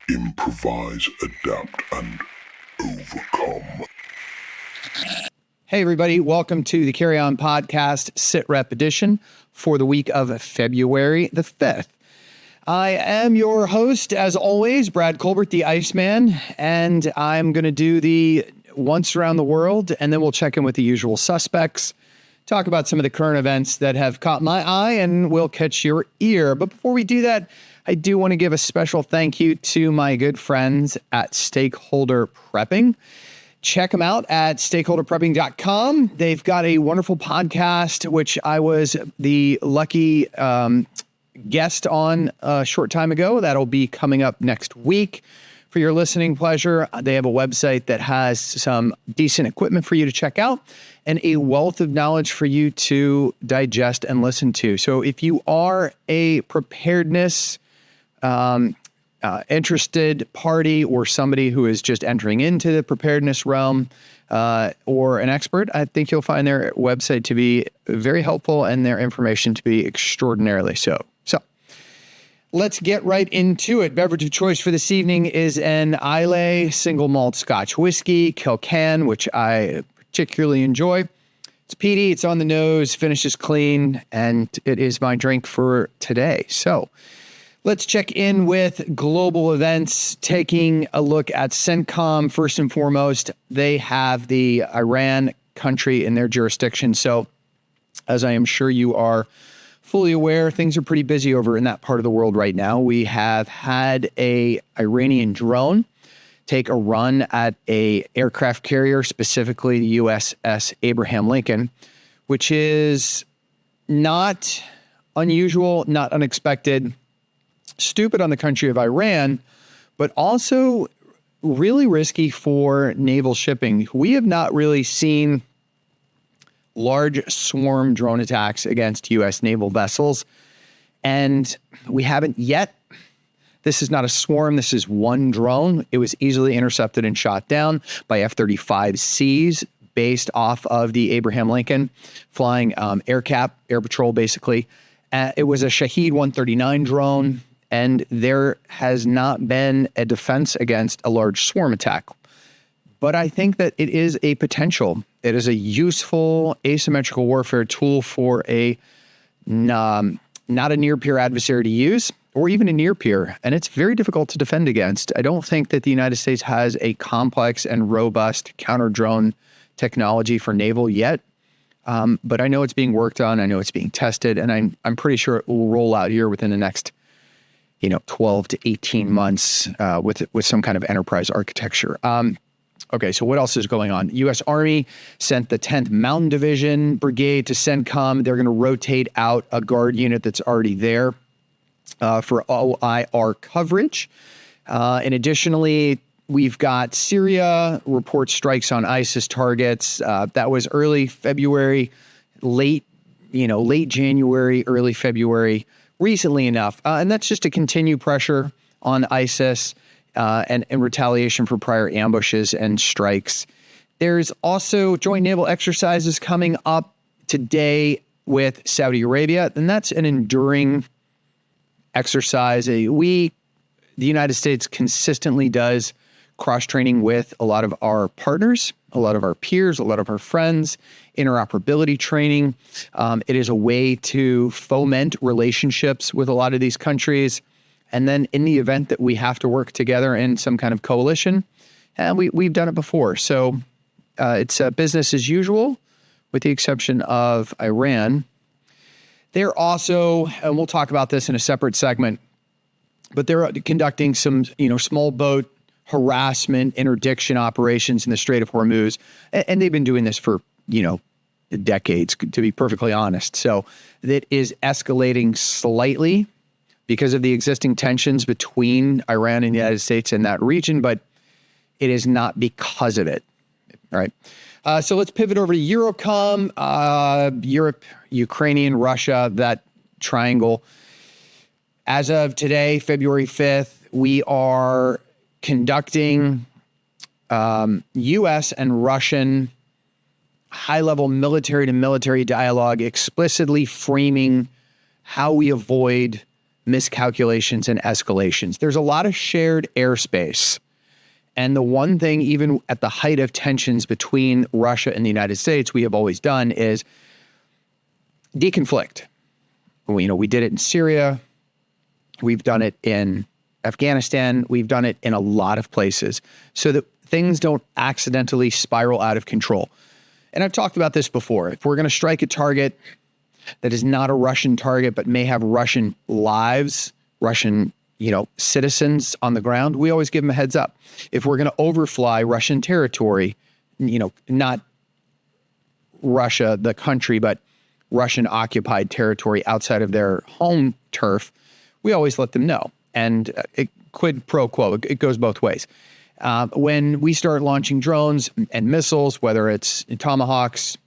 improvise, adapt, and overcome. Hey, everybody. Welcome to the Carry On Podcast SITREP edition for the week of February the 5th. I am your host, as always, Brad Colbert, the Iceman, and I'm going to do the once around the world, and then we'll check in with the usual suspects, talk about some of the current events that have caught my eye, and will catch your ear. But before we do that, I do want to give a special thank you to my good friends at Stakeholder Prepping. Check them out at stakeholderprepping.com. They've got a wonderful podcast, which I was the lucky guest on a short time ago. That'll be coming up next week for your listening pleasure. They have a website that has some decent equipment for you to check out and a wealth of knowledge for you to digest and listen to. So if you are a preparedness interested party or somebody who is just entering into the preparedness realm or an expert, I think you'll find their website to be very helpful and their information to be extraordinarily so. So let's get right into it. Beverage of choice for this evening is an Islay single malt Scotch whiskey, Kilcan, which I particularly enjoy. It's peaty, it's on the nose, finishes clean, and it is my drink for today. So let's check in with global events, taking a look at CENTCOM. First and foremost, they have the Iran country in their jurisdiction. So as I am sure you are fully aware, things are pretty busy over in that part of the world right now. We have had a Iranian drone take a run at a aircraft carrier, specifically the USS Abraham Lincoln, which is not unusual, not unexpected, stupid on the country of Iran, but also really risky for naval shipping. We have not really seen large swarm drone attacks against U.S. naval vessels, and we haven't yet. This is not a swarm. This is one drone. It was easily intercepted and shot down by F-35Cs based off of the Abraham Lincoln, flying air patrol, basically. It was a Shahed 139 drone, and there has not been a defense against a large swarm attack. But I think that it is a potential. It is a useful asymmetrical warfare tool for a not a near-peer adversary to use, or even a near-peer, and it's very difficult to defend against. I don't think that the United States has a complex and robust counter-drone technology for naval yet, but I know it's being worked on. I know it's being tested, and I'm pretty sure it will roll out here within the next 12 to 18 months with some kind of enterprise architecture. Okay, so what else is going on? U.S. Army sent the 10th Mountain Division Brigade to CENTCOM. They're going to rotate out a guard unit that's already there for OIR coverage. And additionally, we've got Syria reports strikes on ISIS targets. That was early February, late January, early February, recently enough. And that's just to continue pressure on ISIS and retaliation for prior ambushes and strikes. There's also joint naval exercises coming up today with Saudi Arabia, and that's an enduring exercise. The United States consistently does cross-training with a lot of our partners, a lot of our peers, a lot of our friends, interoperability training. It is a way to foment relationships with a lot of these countries. And then in the event that we have to work together in some kind of coalition, and we've done it before. So it's business as usual, with the exception of Iran. They're also, and we'll talk about this in a separate segment, but they're conducting some, small boat harassment, interdiction operations in the Strait of Hormuz. And they've been doing this for, decades, to be perfectly honest. So it is escalating slightly because of the existing tensions between Iran and the United States in that region, but it is not because of it. All right. So let's pivot over to EUROCOM, Europe, Ukrainian, Russia, that triangle. As of today, February 5th, we are conducting U.S. and Russian high-level military-to-military dialogue, explicitly framing how we avoid miscalculations and escalations. There's a lot of shared airspace. And the one thing, even at the height of tensions between Russia and the United States, we have always done is deconflict. We did it in Syria. We've done it in Afghanistan. We've done it in a lot of places so that things don't accidentally spiral out of control. And I've talked about this before. If we're going to strike a target that is not a Russian target, but may have Russian lives, Russian, citizens on the ground, we always give them a heads up. If we're going to overfly Russian territory, not Russia, the country, but Russian occupied territory outside of their home turf, we always let them know. And it quid pro quo, it goes both ways. When we start launching drones and missiles, whether it's Tomahawks,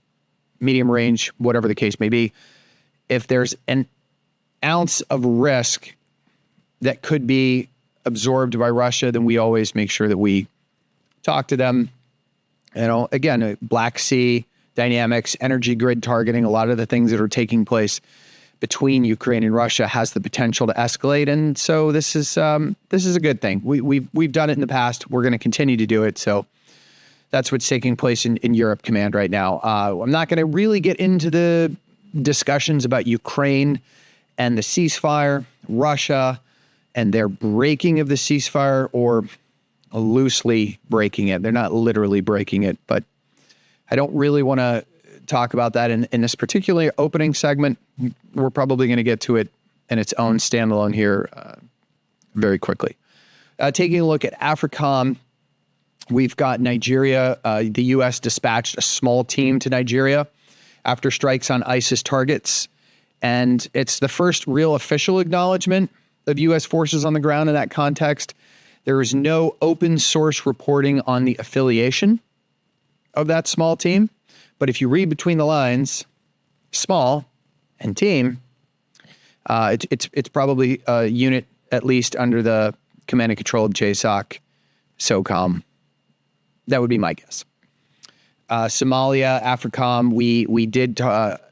medium range, whatever the case may be, if there's an ounce of risk that could be absorbed by Russia, then we always make sure that we talk to them. Again, Black Sea dynamics, energy grid targeting, a lot of the things that are taking place between Ukraine and Russia has the potential to escalate. And so this is a good thing. We've done it in the past. We're going to continue to do it. So that's what's taking place in Europe Command right now. I'm not going to really get into the discussions about Ukraine and the ceasefire, Russia and their breaking of the ceasefire, or loosely breaking it. They're not literally breaking it, but I don't really want to talk about that in this particular opening segment. We're probably going to get to it in its own standalone here very quickly. Taking a look at AFRICOM, we've got Nigeria. The U.S. dispatched a small team to Nigeria after strikes on ISIS targets. And it's the first real official acknowledgement of U.S. forces on the ground in that context. There is no open source reporting on the affiliation of that small team. But if you read between the lines, small and team, it's probably a unit at least under the command and control of JSOC, SOCOM. That would be my guess. Somalia, AFRICOM, we did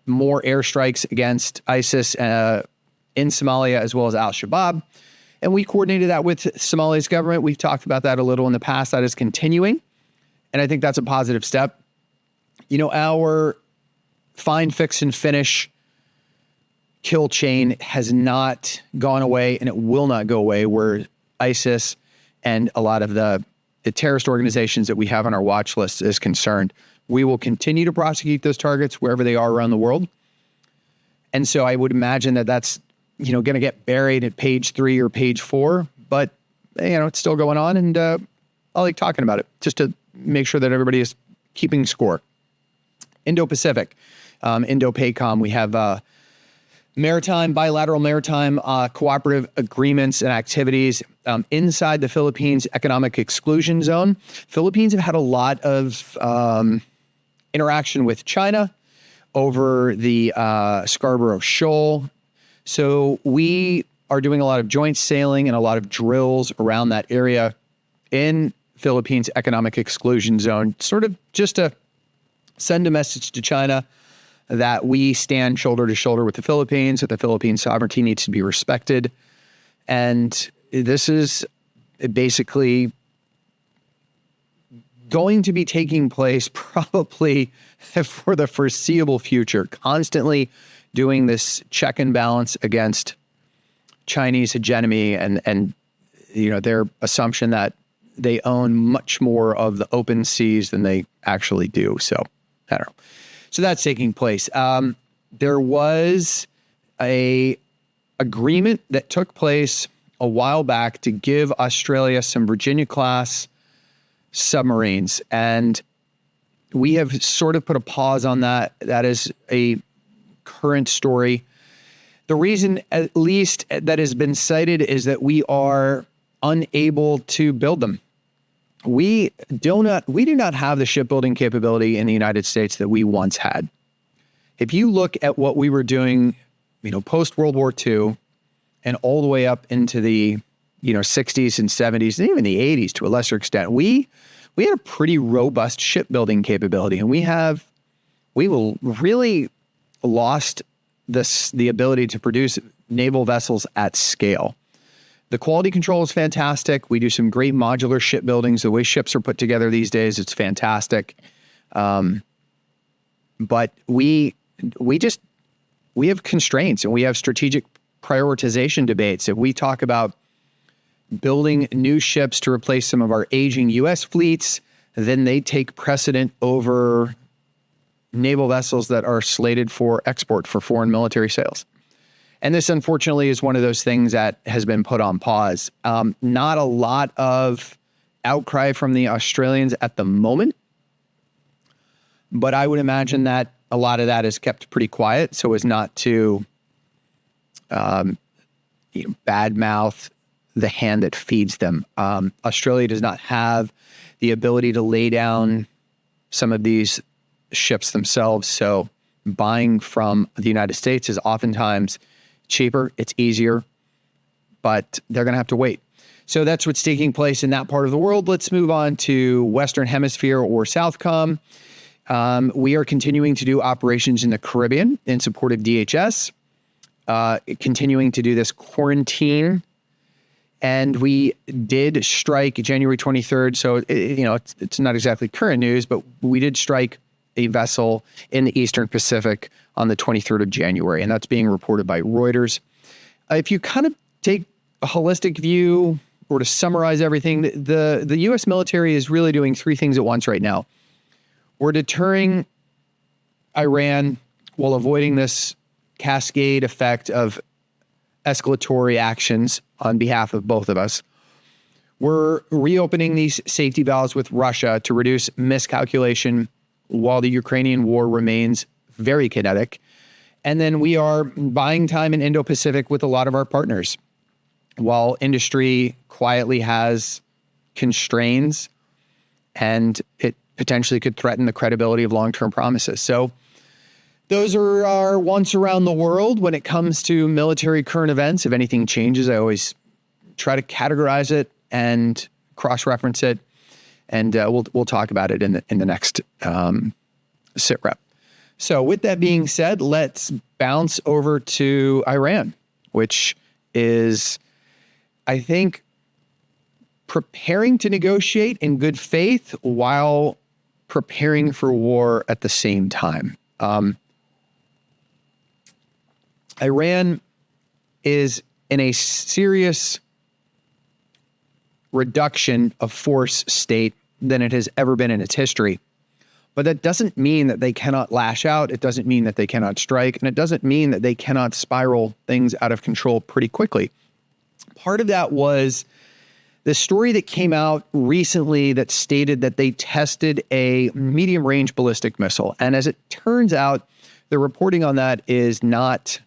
more airstrikes against ISIS in Somalia as well as Al-Shabaab. And we coordinated that with Somalia's government. We've talked about that a little in the past. That is continuing. And I think that's a positive step. Our find, fix, and finish kill chain has not gone away, and it will not go away, where ISIS and a lot of the terrorist organizations that we have on our watch list is concerned. We will continue to prosecute those targets wherever they are around the world. And so I would imagine that that's, going to get buried at page 3 or page 4, but, it's still going on, and I like talking about it just to make sure that everybody is keeping score. Indo-Pacific, Indo-PACOM, we have bilateral maritime cooperative agreements and activities inside the Philippines economic exclusion zone. Philippines have had a lot of interaction with China over the Scarborough Shoal. So we are doing a lot of joint sailing and a lot of drills around that area in Philippines economic exclusion zone, sort of just to send a message to China that we stand shoulder to shoulder with the Philippines, that the Philippine sovereignty needs to be respected. And this is basically going to be taking place probably for the foreseeable future, constantly doing this check and balance against Chinese hegemony and their assumption that they own much more of the open seas than they actually do. So I don't know. So that's taking place. There was a agreement that took place a while back to give Australia some Virginia-class submarines, and we have sort of put a pause on that. That is a current story. The reason, at least, that has been cited is that we are unable to build them. We do not have the shipbuilding capability in the United States that we once had. If you look at what we were doing, post World War II and all the way up into the, 60s and 70s and even the 80s to a lesser extent, we had a pretty robust shipbuilding capability, and we will really lost the ability to produce naval vessels at scale. The quality control is fantastic. We do some great modular shipbuildings. The way ships are put together these days, it's fantastic. But we have constraints, and we have strategic prioritization debates. If we talk about building new ships to replace some of our aging U.S. fleets, then they take precedent over naval vessels that are slated for export for foreign military sales. And this, unfortunately, is one of those things that has been put on pause. Not a lot of outcry from the Australians at the moment, but I would imagine that a lot of that is kept pretty quiet so as not to badmouth the hand that feeds them. Australia does not have the ability to lay down some of these ships themselves, so buying from the United States is oftentimes cheaper, it's easier, but they're going to have to wait. So that's what's taking place in that part of the world. Let's move on to Western Hemisphere or SOUTHCOM. We are continuing to do operations in the Caribbean in support of DHS, continuing to do this quarantine. And we did strike January 23rd. So, it's not exactly current news, but we did strike a vessel in the Eastern Pacific on the 23rd of January, and that's being reported by Reuters. If you kind of take a holistic view, or to summarize everything, the U.S. military is really doing three things at once right now. We're deterring Iran while avoiding this cascade effect of escalatory actions on behalf of both of us. We're reopening these safety valves with Russia to reduce miscalculation while the Ukrainian war remains very kinetic. And then we are buying time in Indo-Pacific with a lot of our partners, while industry quietly has constraints and it potentially could threaten the credibility of long-term promises. So those are our once around the world. When it comes to military current events, if anything changes, I always try to categorize it and cross-reference it. And we'll talk about it in the next SITREP. So with that being said, let's bounce over to Iran, which is, I think, preparing to negotiate in good faith while preparing for war at the same time. Iran is in a serious reduction of force state than it has ever been in its history. But that doesn't mean that they cannot lash out. It doesn't mean that they cannot strike. And it doesn't mean that they cannot spiral things out of control pretty quickly. Part of that was the story that came out recently that stated that they tested a medium-range ballistic missile. And as it turns out, the reporting on that is not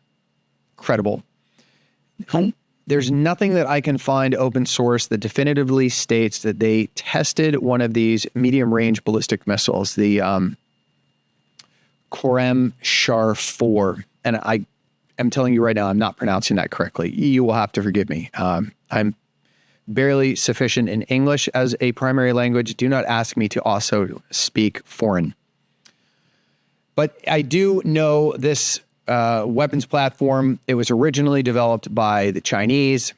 credible. There's nothing that I can find open source that definitively states that they tested one of these medium-range ballistic missiles, the Khorram Shar 4. And I am telling you right now, I'm not pronouncing that correctly. You will have to forgive me. I'm barely sufficient in English as a primary language. Do not ask me to also speak foreign. But I do know this weapons platform. It was originally developed by the Chinese.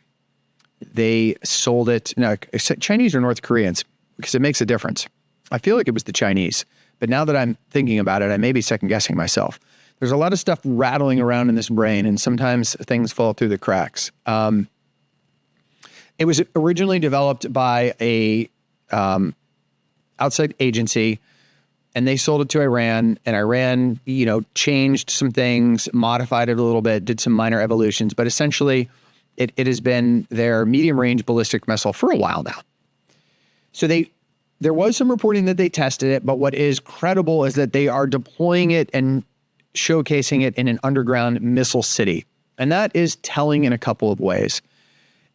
They sold it. No, Chinese or North Koreans, because it makes a difference. I feel like it was the Chinese, but now that I'm thinking about it, I may be second guessing myself. There's a lot of stuff rattling around in this brain, and sometimes things fall through the cracks. It was originally developed by a outside agency, and they sold it to Iran, and Iran, changed some things, modified it a little bit, did some minor evolutions, but essentially it has been their medium-range ballistic missile for a while now. So there was some reporting that they tested it, but what is credible is that they are deploying it and showcasing it in an underground missile city. And that is telling in a couple of ways.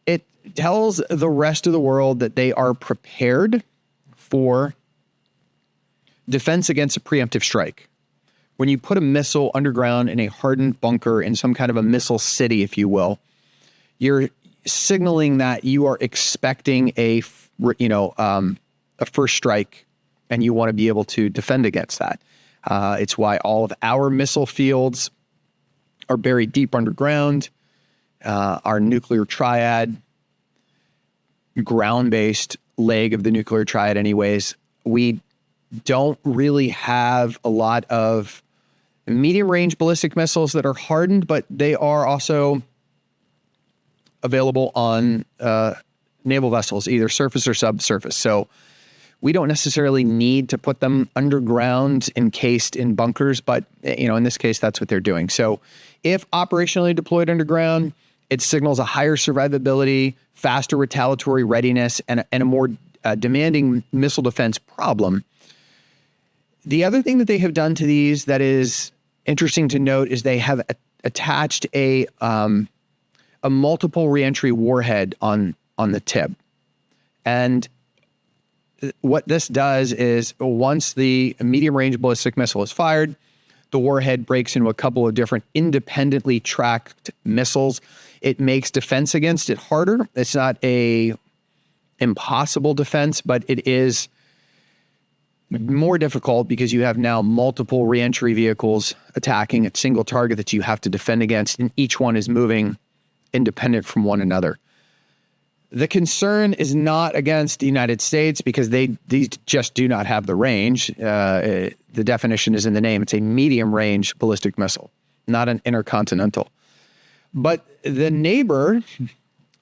It tells the rest of the world that they are prepared for defense against a preemptive strike. When you put a missile underground in a hardened bunker in some kind of a missile city, if you will, you're signaling that you are expecting a first strike, and you want to be able to defend against that. It's why all of our missile fields are buried deep underground. our nuclear triad, ground-based leg of the nuclear triad anyways. We don't really have a lot of medium-range ballistic missiles that are hardened, but they are also available on naval vessels, either surface or subsurface. So we don't necessarily need to put them underground encased in bunkers, but in this case, that's what they're doing. So if operationally deployed underground, it signals a higher survivability, faster retaliatory readiness, and a more demanding missile defense problem. The other thing that they have done to these that is interesting to note is they have attached a multiple reentry warhead on the tip. And what this does is once the medium range ballistic missile is fired, the warhead breaks into a couple of different independently tracked missiles. It makes defense against it harder. It's not a impossible defense, but it is more difficult because you have now multiple reentry vehicles attacking a single target that you have to defend against, and each one is moving independent from one another. The concern is not against the United States because these just do not have the range. The definition is in the name. It's a medium range ballistic missile, not an intercontinental. But the neighbor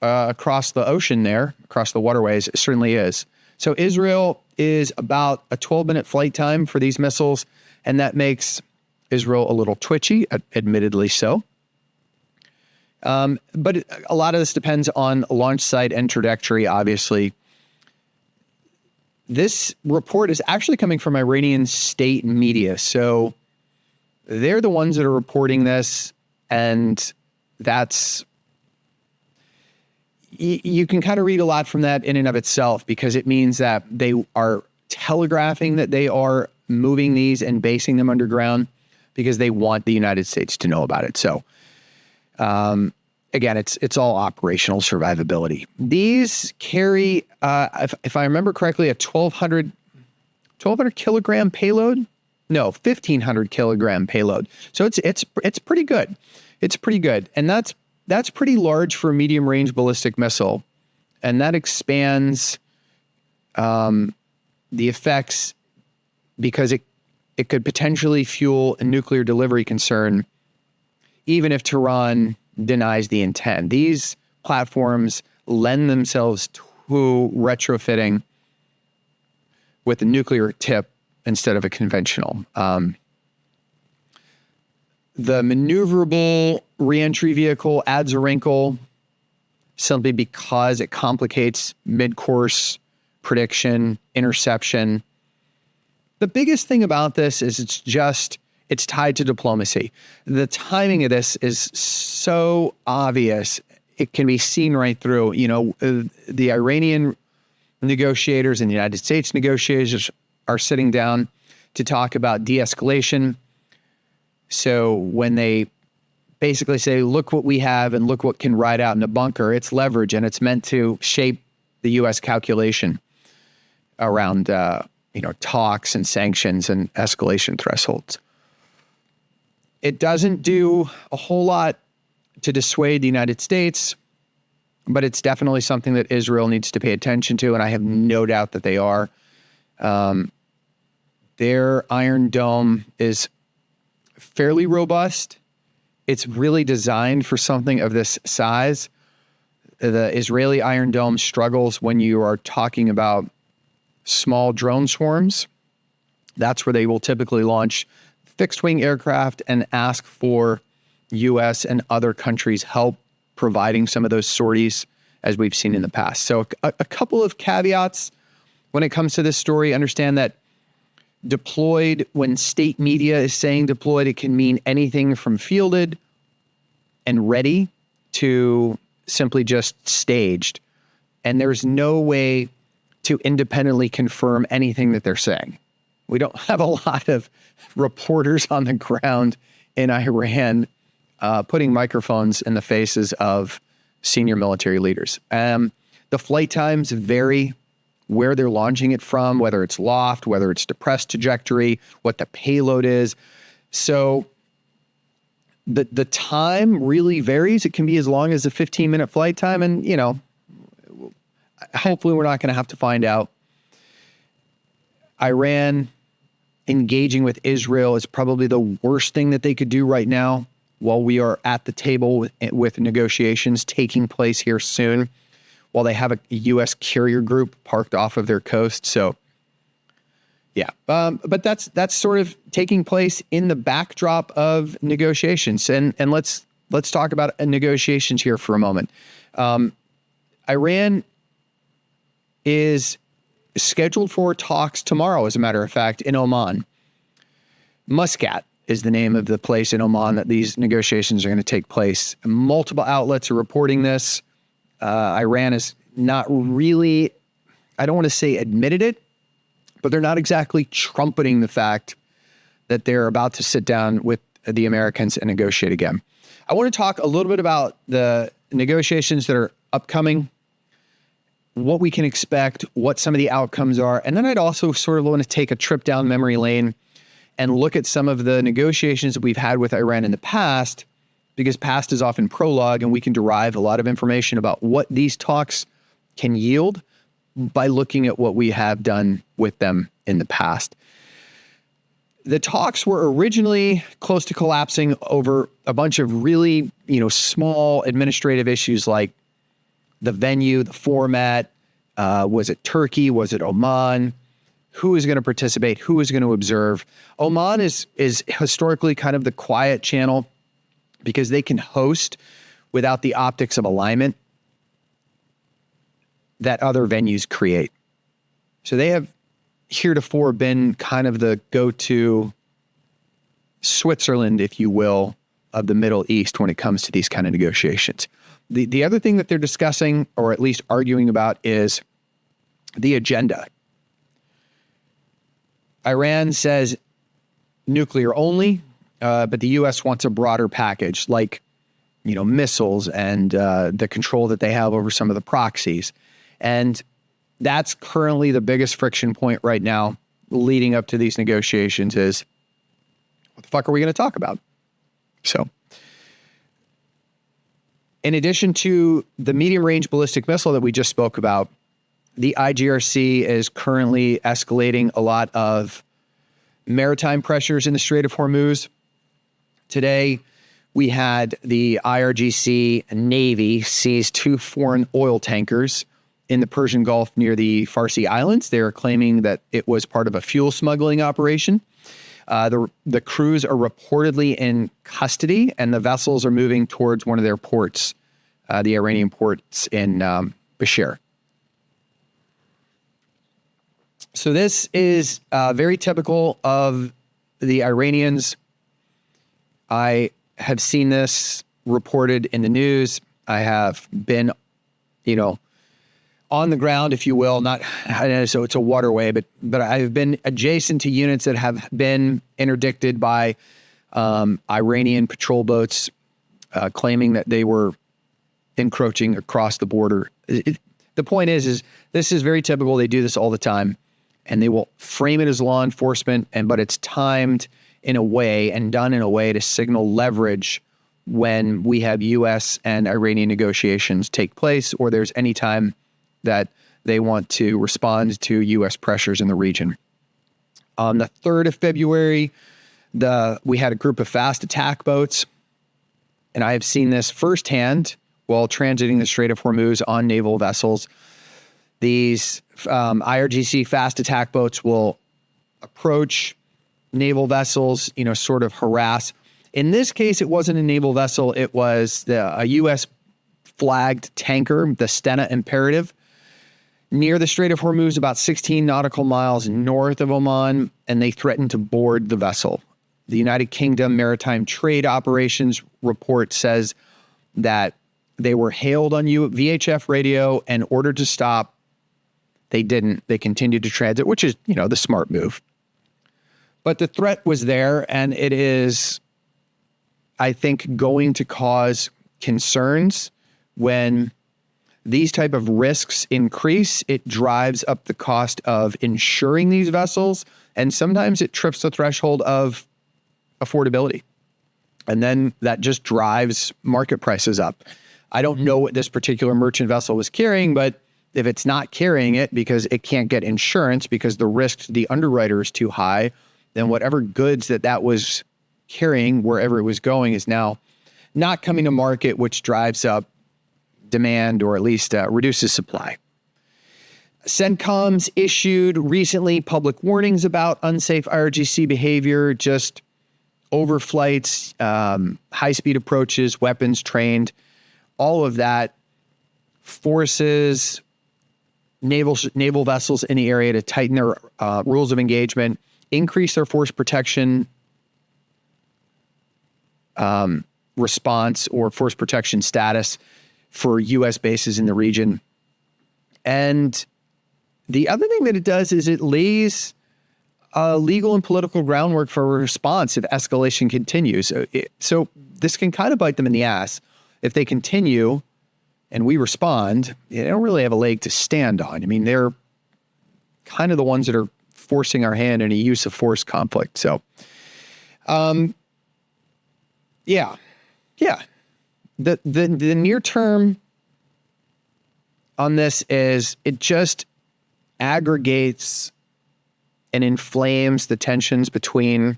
across the ocean there, across the waterways, certainly is. So Israel is about a 12-minute flight time for these missiles, and that makes Israel a little twitchy, admittedly so. But a lot of this depends on launch site and trajectory, obviously. This report is actually coming from Iranian state media. So they're the ones that are reporting this, and that's... You can kind of read a lot from that in and of itself, because it means that they are telegraphing that they are moving these and basing them underground because they want the United States to know about it. So, again, it's all operational survivability. These carry, if I remember correctly, a 1,200 kilogram payload. No, 1,500 kilogram payload. So it's pretty good. It's pretty good, and that's pretty large for a medium range ballistic missile, and that expands the effects because it could potentially fuel a nuclear delivery concern, even if Tehran denies the intent. These platforms lend themselves to retrofitting with a nuclear tip instead of a conventional. The maneuverable reentry vehicle adds a wrinkle simply because it complicates mid-course prediction, interception. The biggest thing about this is it's tied to diplomacy. The timing of this is so obvious. It can be seen right through. The Iranian negotiators and the United States negotiators are sitting down to talk about de-escalation. So when they basically say, look what we have and look what can ride out in a bunker, it's leverage, and it's meant to shape the U.S. calculation around talks and sanctions and escalation thresholds. It doesn't do a whole lot to dissuade the United States, but it's definitely something that Israel needs to pay attention to, and I have no doubt that they are. Their Iron Dome is fairly robust. It's really designed for something of this size. The Israeli Iron Dome struggles when you are talking about small drone swarms. That's where they will typically launch fixed-wing aircraft and ask for U.S. and other countries' help providing some of those sorties, as we've seen in the past. So a couple of caveats when it comes to this story. Understand that deployed, when state media is saying deployed, it can mean anything from fielded and ready to simply just staged. And there's no way to independently confirm anything that they're saying. We don't have a lot of reporters on the ground in Iran putting microphones in the faces of senior military leaders. The flight times vary where they're launching it from, whether it's loft, whether it's depressed trajectory, what the payload is. So The time really varies. It can be as long as a 15-minute flight time. And, hopefully we're not going to have to find out. Iran engaging with Israel is probably the worst thing that they could do right now while we are at the table with negotiations taking place here soon, while they have a U.S. carrier group parked off of their coast. So, yeah, but that's sort of taking place in the backdrop of negotiations. And let's talk about negotiations here for a moment. Iran is scheduled for talks tomorrow, as a matter of fact, in Oman. Muscat is the name of the place in Oman that these negotiations are going to take place. Multiple outlets are reporting this. Iran is not really, I don't want to say admitted it, but they're not exactly trumpeting the fact that they're about to sit down with the Americans and negotiate again. I want to talk a little bit about the negotiations that are upcoming, what we can expect, what some of the outcomes are. And then I'd also sort of want to take a trip down memory lane and look at some of the negotiations that we've had with Iran in the past, because past is often prologue, and we can derive a lot of information about what these talks can yield by looking at what we have done with them in the past. The talks were originally close to collapsing over a bunch of really, small administrative issues like the venue, the format. Was it Turkey? Was it Oman? Who is going to participate? Who is going to observe? Oman is historically kind of the quiet channel because they can host without the optics of alignment that other venues create. So they have heretofore been kind of the go-to Switzerland, if you will, of the Middle East when it comes to these kind of negotiations. The other thing that they're discussing, or at least arguing about, is the agenda. Iran says nuclear only, but the U.S. wants a broader package, like, missiles and the control that they have over some of the proxies. And that's currently the biggest friction point right now leading up to these negotiations is, what the fuck are we going to talk about? So, in addition to the medium-range ballistic missile that we just spoke about, the IGRC is currently escalating a lot of maritime pressures in the Strait of Hormuz. Today, we had the IRGC Navy seize 2 foreign oil tankers in the Persian Gulf near the Farsi Islands. They are claiming that it was part of a fuel smuggling operation. The crews are reportedly in custody, and the vessels are moving towards one of their ports, the Iranian ports in Bashir. So this is very typical of the Iranians. I have seen this reported in the news. I have been, on the ground, if you will, so it's a waterway, but I've been adjacent to units that have been interdicted by Iranian patrol boats claiming that they were encroaching across the border. The point is this is very typical. They do this all the time, and they will frame it as law enforcement, but it's timed in a way and done in a way to signal leverage when we have U.S. and Iranian negotiations take place, or there's any time that they want to respond to U.S. pressures in the region. On the 3rd of February, we had a group of fast attack boats, and I have seen this firsthand while transiting the Strait of Hormuz on naval vessels. These IRGC fast attack boats will approach naval vessels, sort of harass. In this case, it wasn't a naval vessel. It was a U.S. flagged tanker, the Stena Imperative, near the Strait of Hormuz, about 16 nautical miles north of Oman, and they threatened to board the vessel. The United Kingdom Maritime Trade Operations report says that they were hailed on VHF radio and ordered to stop. They didn't. They continued to transit, which is, the smart move. But the threat was there, and it is, I think, going to cause concerns when these type of risks increase. It drives up the cost of insuring these vessels, and sometimes it trips the threshold of affordability. And then that just drives market prices up. I don't know what this particular merchant vessel was carrying, but if it's not carrying it because it can't get insurance because the risk to the underwriter is too high, then whatever goods that was carrying wherever it was going is now not coming to market, which drives up demand or at least reduces supply. CENTCOM's issued recently public warnings about unsafe IRGC behavior, just overflights, high-speed approaches, weapons trained, all of that forces naval vessels in the area to tighten their rules of engagement, increase their force protection response or force protection status for U.S. bases in the region. And the other thing that it does is it lays legal and political groundwork for a response if escalation continues. So this can kind of bite them in the ass. If they continue and we respond, they don't really have a leg to stand on. I mean, they're kind of the ones that are forcing our hand in a use of force conflict. So, yeah. The near term on this is it just aggregates and inflames the tensions between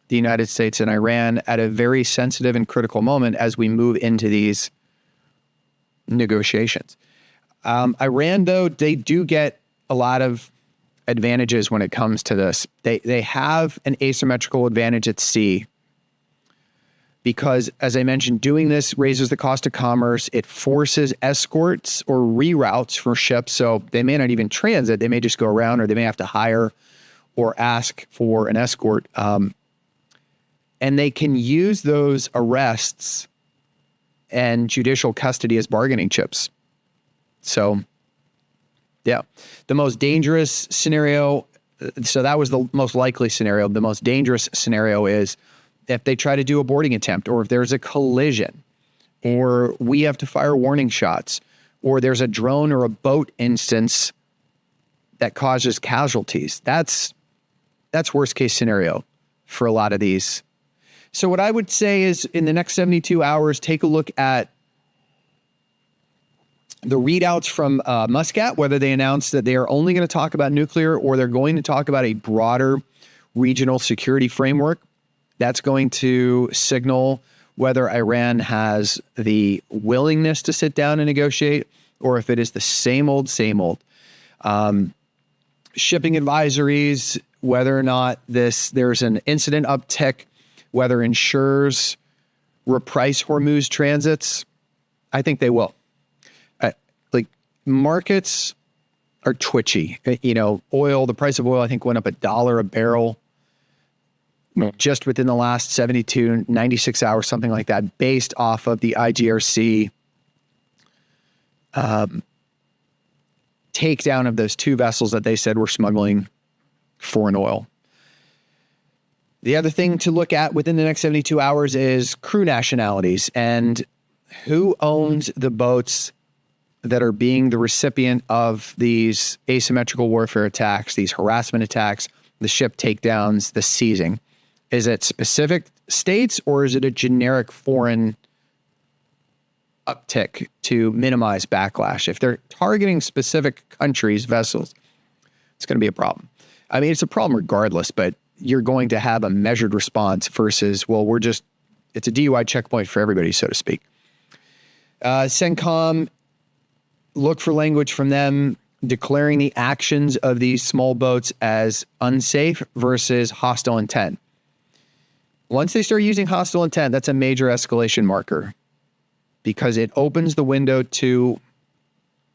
the United States and Iran at a very sensitive and critical moment as we move into these negotiations. Iran, though, they do get a lot of advantages when it comes to this. They have an asymmetrical advantage at sea because, as I mentioned, doing this raises the cost of commerce. It forces escorts or reroutes for ships, so they may not even transit. They may just go around, or they may have to hire or ask for an escort. And they can use those arrests and judicial custody as bargaining chips. So, yeah, the most dangerous scenario, so that was the most likely scenario. The most dangerous scenario is if they try to do a boarding attempt, or if there's a collision, or we have to fire warning shots, or there's a drone or a boat instance that causes casualties. That's worst case scenario for a lot of these. So what I would say is in the next 72 hours, take a look at the readouts from Muscat, whether they announce that they are only going to talk about nuclear or they're going to talk about a broader regional security framework. That's going to signal whether Iran has the willingness to sit down and negotiate or if it is the same old. Shipping advisories, whether or not there's an incident uptick, whether insurers reprice Hormuz transits. I think they will. Markets are twitchy. Oil, the price of oil, I think, went up $1 a barrel just within the last 72, 96 hours, something like that, based off of the IGRC takedown of those two vessels that they said were smuggling foreign oil. The other thing to look at within the next 72 hours is crew nationalities and who owns the boats that are being the recipient of these asymmetrical warfare attacks, these harassment attacks, the ship takedowns, the seizing. Is it specific states or is it a generic foreign uptick to minimize backlash? If they're targeting specific countries' vessels, it's going to be a problem. I mean, it's a problem regardless, but you're going to have a measured response versus, well, it's a DUI checkpoint for everybody, so to speak. CENTCOM, look for language from them declaring the actions of these small boats as unsafe versus hostile intent. Once they start using hostile intent, that's a major escalation marker because it opens the window to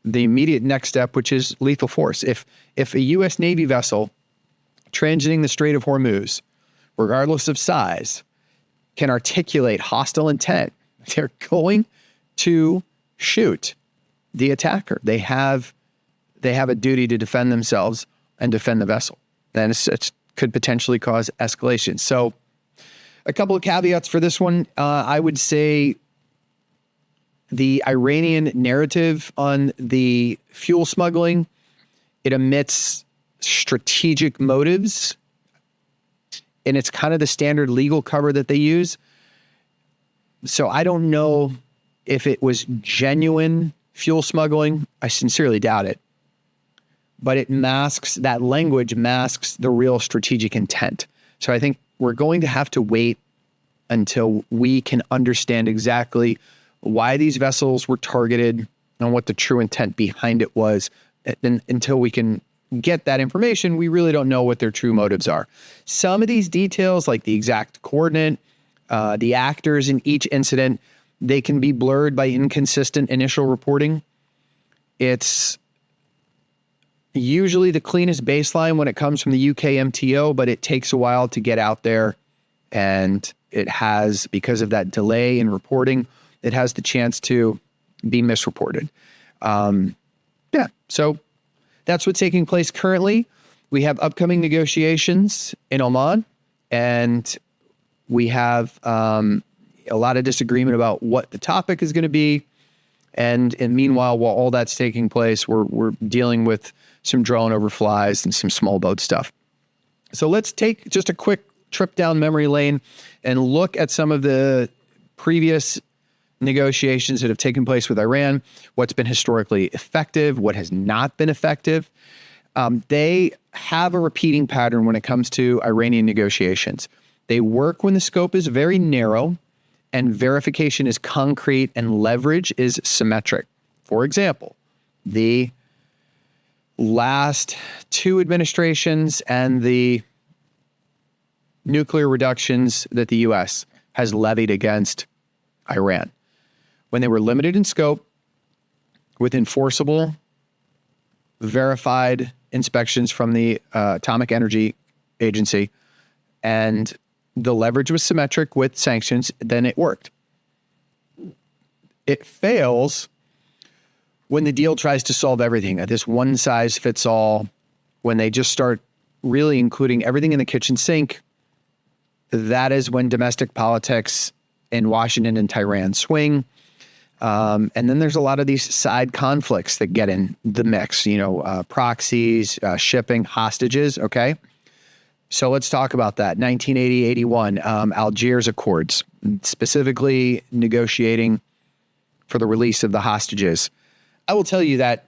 the immediate next step, which is lethal force. If a U.S. Navy vessel transiting the Strait of Hormuz, regardless of size, can articulate hostile intent, they're going to shoot the attacker. They have a duty to defend themselves and defend the vessel. Then it could potentially cause escalation. So a couple of caveats for this one. I would say the Iranian narrative on the fuel smuggling, it omits strategic motives, and it's kind of the standard legal cover that they use. So I don't know if it was genuine fuel smuggling. I sincerely doubt it. But that language masks the real strategic intent. So I think we're going to have to wait until we can understand exactly why these vessels were targeted and what the true intent behind it was. And until we can get that information, we really don't know what their true motives are. Some of these details, like the exact coordinate, the actors in each incident, they can be blurred by inconsistent initial reporting. It's usually the cleanest baseline when it comes from the UK MTO, but it takes a while to get out there. And it has, because of that delay in reporting, it has the chance to be misreported. So that's what's taking place currently. We have upcoming negotiations in Oman, and we have a lot of disagreement about what the topic is going to be. And meanwhile, while all that's taking place, we're dealing with some drone overflies and some small boat stuff. So let's take just a quick trip down memory lane and look at some of the previous negotiations that have taken place with Iran, what's been historically effective, what has not been effective. They have a repeating pattern when it comes to Iranian negotiations. They work when the scope is very narrow and verification is concrete and leverage is symmetric. For example, the last two administrations and the nuclear reductions that the U.S. has levied against Iran, when they were limited in scope with enforceable, verified inspections from the Atomic Energy Agency, and the leverage was symmetric with sanctions, then it worked. It fails when the deal tries to solve everything at this one size fits all, when they just start really including everything in the kitchen sink. That is when domestic politics in Washington and Tehran swing. And then there's a lot of these side conflicts that get in the mix, proxies, shipping, hostages. Okay. So let's talk about that. 1980-81, Algiers Accords, specifically negotiating for the release of the hostages. I will tell you that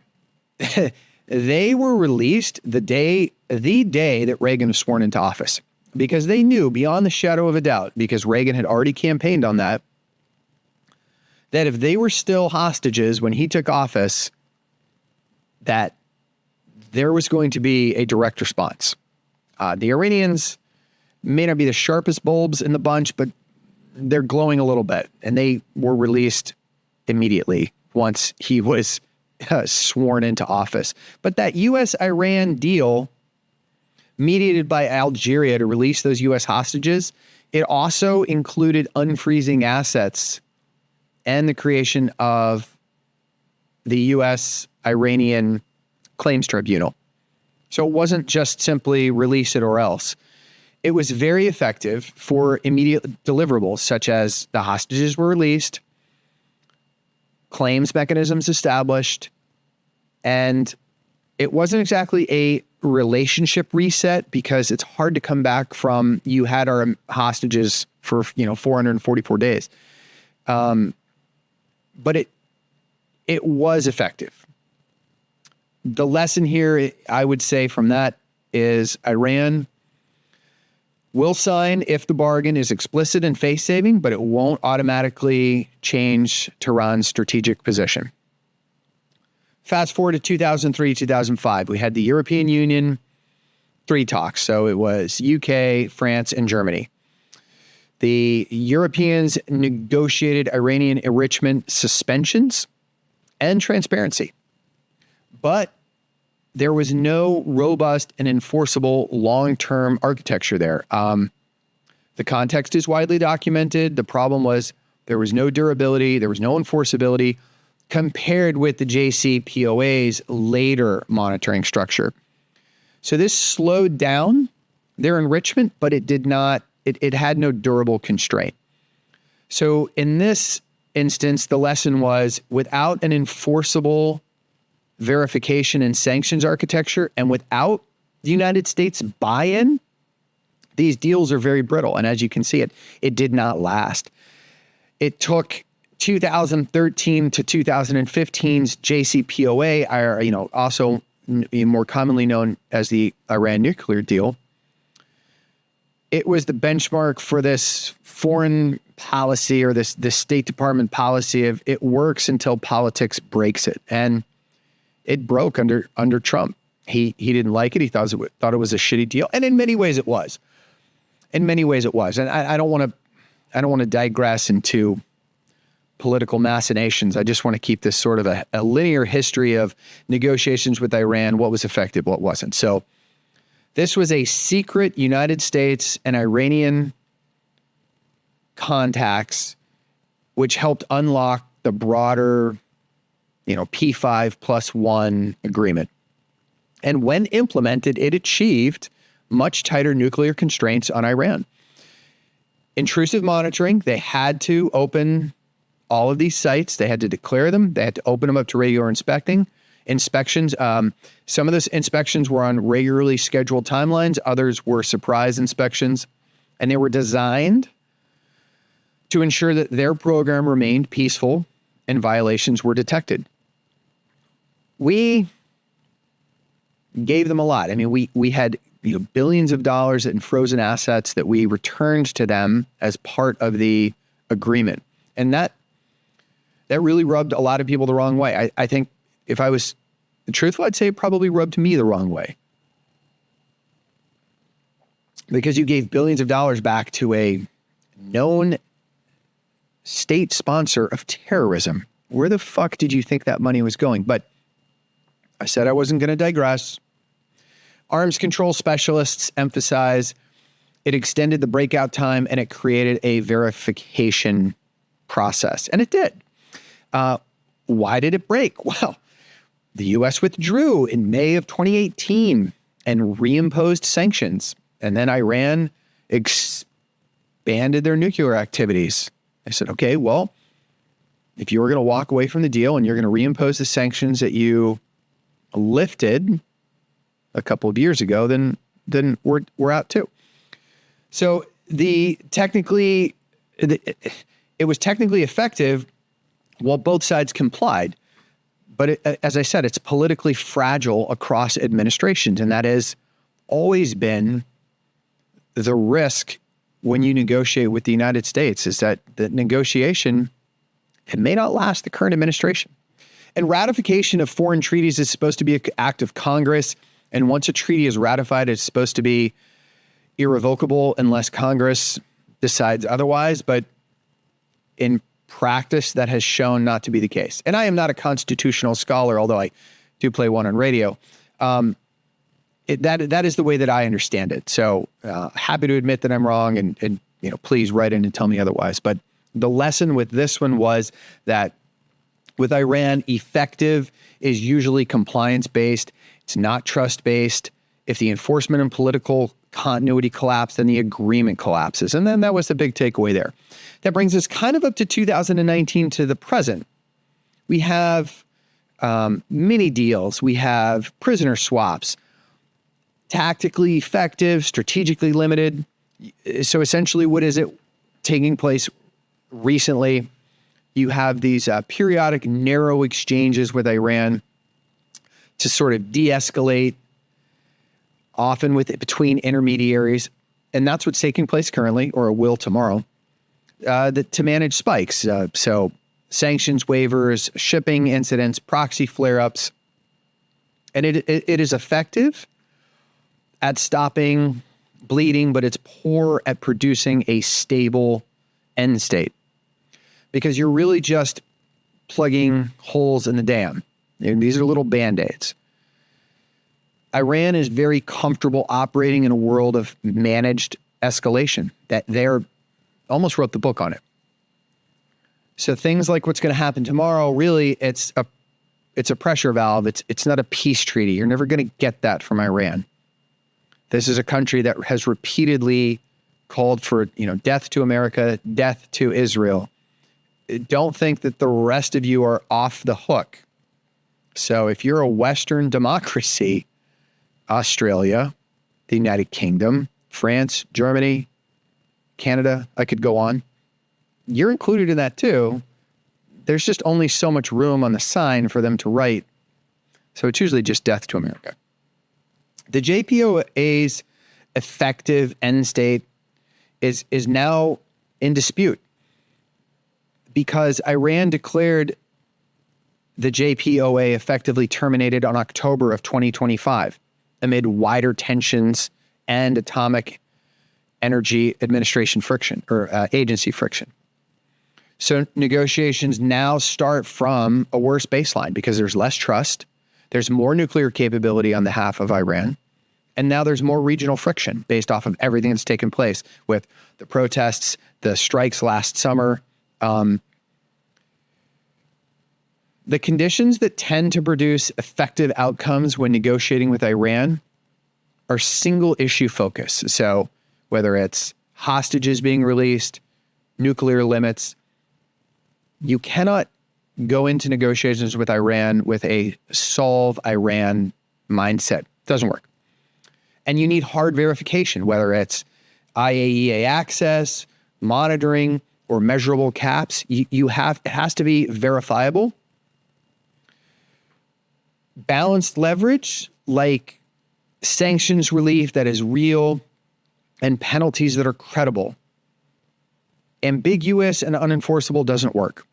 they were released the day that Reagan was sworn into office, because they knew beyond the shadow of a doubt, because Reagan had already campaigned on that if they were still hostages when he took office, that there was going to be a direct response. The Iranians may not be the sharpest bulbs in the bunch, but they're glowing a little bit, and they were released immediately once he was sworn into office. But that U.S.-Iran deal, mediated by Algeria to release those U.S. hostages, it also included unfreezing assets and the creation of the U.S.-Iranian Claims Tribunal. So it wasn't just simply release it or else. It was very effective for immediate deliverables, such as the hostages were released, claims mechanisms established, and it wasn't exactly a relationship reset, because it's hard to come back from you had our hostages for 444 days. But it was effective. The lesson here, I would say, from that is Iran will sign if the bargain is explicit and face-saving, but it won't automatically change Tehran's strategic position. Fast forward to 2003, 2005, we had the European Union 3 talks. So it was UK, France, and Germany. The Europeans negotiated Iranian enrichment suspensions and transparency, but there was no robust and enforceable long-term architecture there. The context is widely documented. The problem was there was no durability, there was no enforceability compared with the JCPOA's later monitoring structure. So this slowed down their enrichment, but it did not. It had no durable constraint. So in this instance, the lesson was, without an enforceable verification and sanctions architecture, and without the United States buy-in, these deals are very brittle. And as you can see, it did not last. It took 2013 to 2015's JCPOA, also more commonly known as the Iran nuclear deal. It was the benchmark for this foreign policy, or this State Department policy of it works until politics breaks it. And it broke under Trump. He didn't like it. He thought it was a shitty deal. And in many ways it was. And I don't want to digress into political machinations. I just want to keep this sort of a linear history of negotiations with Iran, what was effective, what wasn't. So this was a secret United States and Iranian contacts, which helped unlock the broader, P5+1 agreement. And when implemented, it achieved much tighter nuclear constraints on Iran. Intrusive monitoring, they had to open all of these sites. They had to declare them. They had to open them up to regular inspections. Some of those inspections were on regularly scheduled timelines. Others were surprise inspections. And they were designed to ensure that their program remained peaceful and violations were detected. We gave them a lot. I mean, we had billions of dollars in frozen assets that we returned to them as part of the agreement. And that really rubbed a lot of people the wrong way. I think if I was truthful, I'd say it probably rubbed me the wrong way. Because you gave billions of dollars back to a known state sponsor of terrorism. Where the fuck did you think that money was going? But I said I wasn't going to digress. Arms control specialists emphasize it extended the breakout time and it created a verification process. And it did. Why did it break? Well, the U.S. withdrew in May of 2018 and reimposed sanctions. And then Iran expanded their nuclear activities. I said, okay, well, if you were going to walk away from the deal and you're going to reimpose the sanctions that you lifted a couple of years ago, then we're out too. So it was technically effective while both sides complied. But as I said, it's politically fragile across administrations. And that has always been the risk when you negotiate with the United States, is that the negotiation, it may not last the current administration. And ratification of foreign treaties is supposed to be an act of Congress. And once a treaty is ratified, it's supposed to be irrevocable unless Congress decides otherwise. But in practice, that has shown not to be the case. And I am not a constitutional scholar, although I do play one on radio. That is the way that I understand it. So happy to admit that I'm wrong, and please write in and tell me otherwise. But the lesson with this one was that with Iran, effective is usually compliance-based. It's not trust-based. If the enforcement and political continuity collapse, then the agreement collapses. And then that was the big takeaway there. That brings us kind of up to 2019 to the present. We have mini deals. We have prisoner swaps. Tactically effective, strategically limited. So essentially, what is it taking place recently? You have these periodic narrow exchanges with Iran to sort of de-escalate, often between intermediaries. And that's what's taking place currently, or will tomorrow, to manage spikes. So sanctions waivers, shipping incidents, proxy flare-ups. And it is effective at stopping bleeding, but it's poor at producing a stable end state, because you're really just plugging holes in the dam. And these are little Band-Aids. Iran is very comfortable operating in a world of managed escalation. That they're almost wrote the book on it. So things like what's going to happen tomorrow, really, it's a pressure valve. It's not a peace treaty. You're never going to get that from Iran. This is a country that has repeatedly called for, death to America, death to Israel. Don't think that the rest of you are off the hook. So if you're a Western democracy, Australia, the United Kingdom, France, Germany, Canada, I could go on. you're included in that too. There's just only so much room on the sign for them to write. So it's usually just death to America. The JPOA's effective end state is now in dispute because Iran declared the JPOA effectively terminated on October of 2025 amid wider tensions and Atomic Energy Administration friction or agency friction. So negotiations now start from a worse baseline because there's less trust, there's more nuclear capability on behalf of Iran, and now there's more regional friction based off of everything that's taken place with the protests, the strikes last summer. The conditions that tend to produce effective outcomes when negotiating with Iran are single issue focus. So whether it's hostages being released, nuclear limits, you cannot go into negotiations with Iran with a solve Iran mindset. It doesn't work. And you need hard verification, whether it's IAEA access, monitoring, or measurable caps. It has to be verifiable. Balanced leverage, like sanctions relief that is real and penalties that are credible. Ambiguous and unenforceable doesn't work.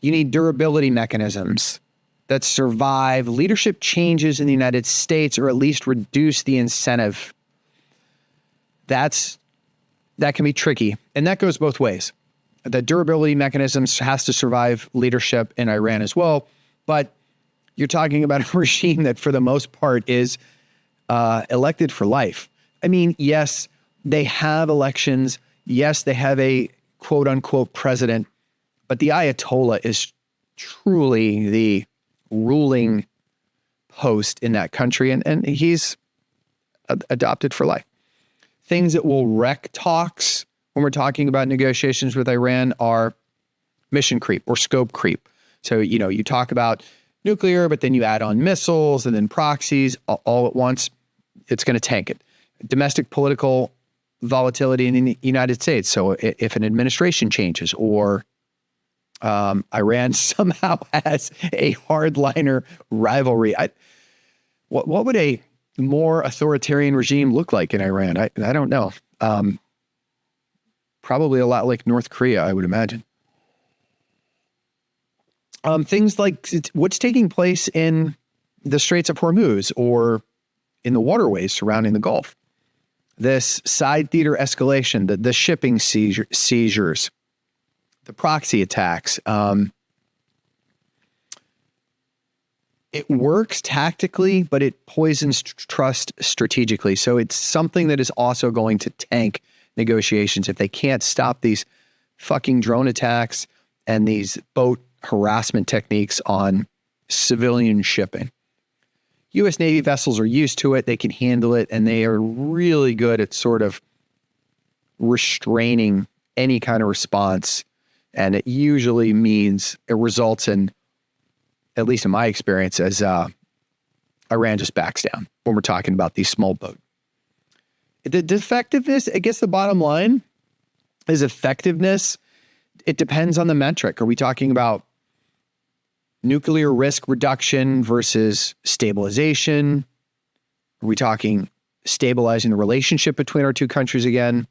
You need durability mechanisms that survive leadership changes in the United States or at least reduce the incentive. That can be tricky. And that goes both ways. The durability mechanisms has to survive leadership in Iran as well. But you're talking about a regime that for the most part is elected for life. I mean, yes, they have elections. Yes, they have a quote unquote president, but the Ayatollah is truly the ruling post in that country, and he's adopted for life. Things that will wreck talks when we're talking about negotiations with Iran are mission creep or scope creep. So, you talk about nuclear, but then you add on missiles and then proxies all at once. It's going to tank it. Domestic political volatility in the United States. So if an administration changes or Iran somehow has a hardliner rivalry, what would a more authoritarian regime look like in Iran? I don't know. Probably a lot like North Korea, I would imagine. Things like what's taking place in the Straits of Hormuz or in the waterways surrounding the Gulf. This side theater escalation, the shipping seizures, the proxy attacks. It works tactically, but it poisons trust strategically. So it's something that is also going to tank negotiations if they can't stop these fucking drone attacks and these boat harassment techniques on civilian shipping. U.S. Navy vessels are used to it. They can handle it, and they are really good at sort of restraining any kind of response. And it usually means it results in, at least in my experience, as Iran just backs down when we're talking about these small boats. The effectiveness, I guess the bottom line is effectiveness. It depends on the metric. Are we talking about nuclear risk reduction versus stabilization? Are we talking stabilizing the relationship between our two countries again?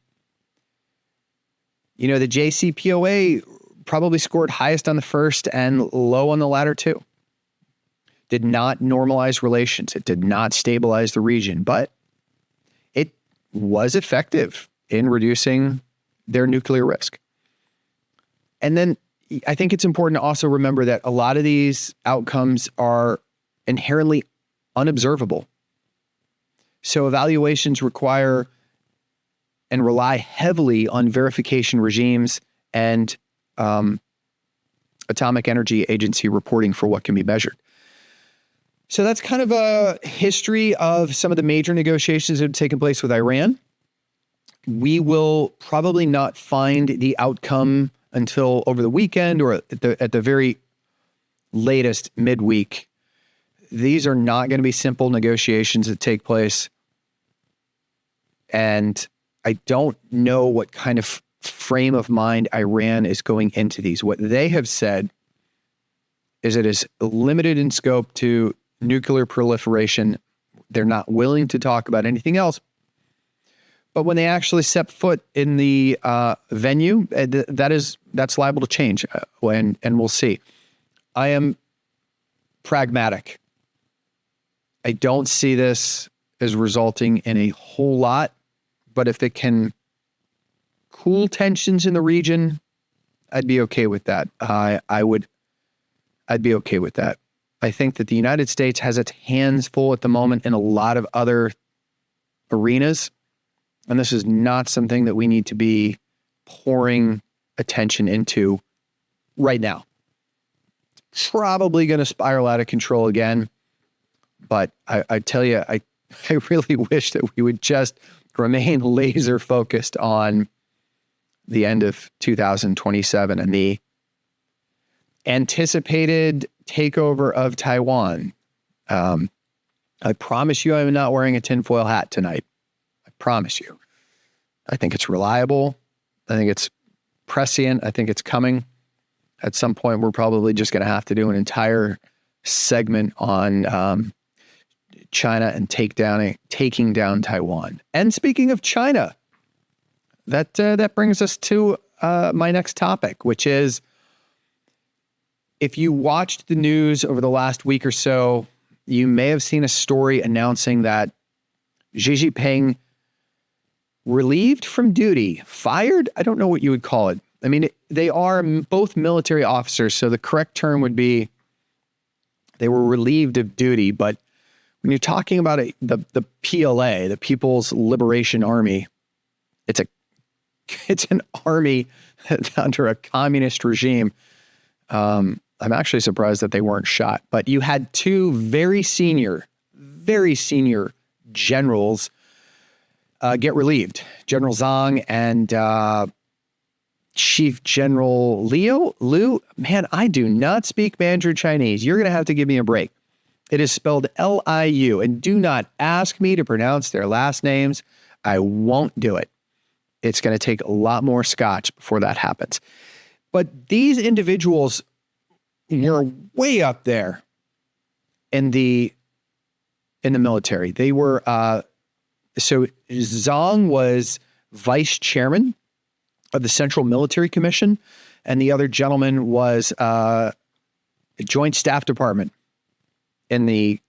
The JCPOA probably scored highest on the first and low on the latter two. Did not normalize relations. It did not stabilize the region, but it was effective in reducing their nuclear risk. And then I think it's important to also remember that a lot of these outcomes are inherently unobservable. So evaluations require and rely heavily on verification regimes and Atomic Energy Agency reporting for what can be measured. So that's kind of a history of some of the major negotiations that have taken place with Iran. We will probably not find the outcome until over the weekend or at the very latest midweek. These are not going to be simple negotiations that take place. And I don't know what kind of frame of mind Iran is going into these. What they have said is it is limited in scope to nuclear proliferation. They're not willing to talk about anything else. But when they actually step foot in the venue, that's liable to change, and we'll see. I am pragmatic. I don't see this as resulting in a whole lot, but if it can cool tensions in the region, I'd be okay with that. I'd be okay with that. I think that the United States has its hands full at the moment in a lot of other arenas. And this is not something that we need to be pouring attention into right now. It's probably going to spiral out of control again. But I tell you, I really wish that we would just remain laser focused on the end of 2027 and the anticipated takeover of Taiwan. I promise you I'm not wearing a tinfoil hat tonight. I promise you. I think it's reliable. I think it's prescient. I think it's coming. At some point, we're probably just going to have to do an entire segment on China and taking down Taiwan. And speaking of China, that brings us to my next topic, which is, if you watched the news over the last week or so, you may have seen a story announcing that Xi Jinping relieved from duty, fired? I don't know what you would call it. I mean, they are both military officers, so the correct term would be they were relieved of duty. But when you're talking about the PLA, the People's Liberation Army, it's an army under a communist regime. I'm actually surprised that they weren't shot. But you had two very senior generals get relieved. General Zhang and Chief General Liu. Man, I do not speak Mandarin Chinese. You're going to have to give me a break. It is spelled Liu. And do not ask me to pronounce their last names. I won't do it. It's going to take a lot more scotch before that happens. But these individuals were way up there in the military. They were so Zhang was vice chairman of the Central Military Commission, and the other gentleman was Joint Staff Department in the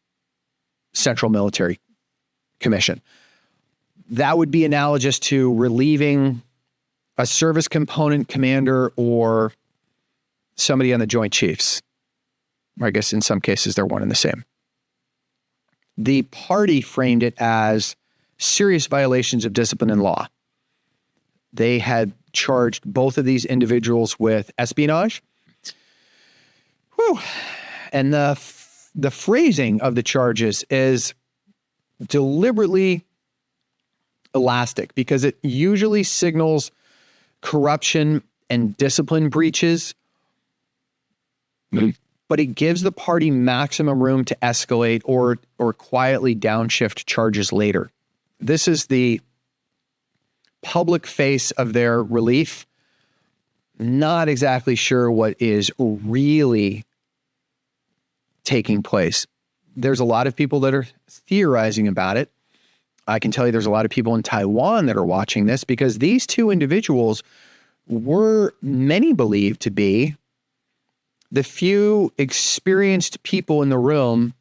Central Military Commission. That would be analogous to relieving a service component commander or somebody on the Joint Chiefs. I guess in some cases they're one and the same. The party framed it as serious violations of discipline and law. They had charged both of these individuals with espionage. Whew. And the phrasing of the charges is deliberately elastic because it usually signals corruption and discipline breaches, but it gives the party maximum room to escalate or quietly downshift charges later. This is the public face of their relief. Not exactly sure what is really taking place. There's a lot of people that are theorizing about it. I can tell you there's a lot of people in Taiwan that are watching this because these two individuals were many believed to be the few experienced people in the room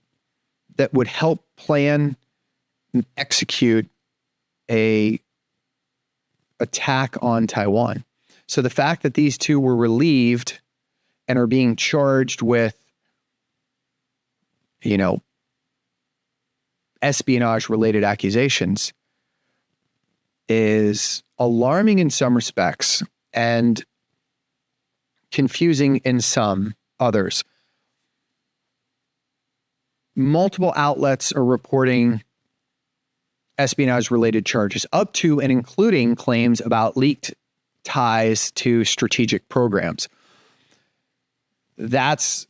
that would help plan and execute a attack on Taiwan. So the fact that these two were relieved and are being charged with, espionage-related accusations is alarming in some respects and confusing in some others. Multiple outlets are reporting espionage-related charges up to and including claims about leaked ties to strategic programs. That's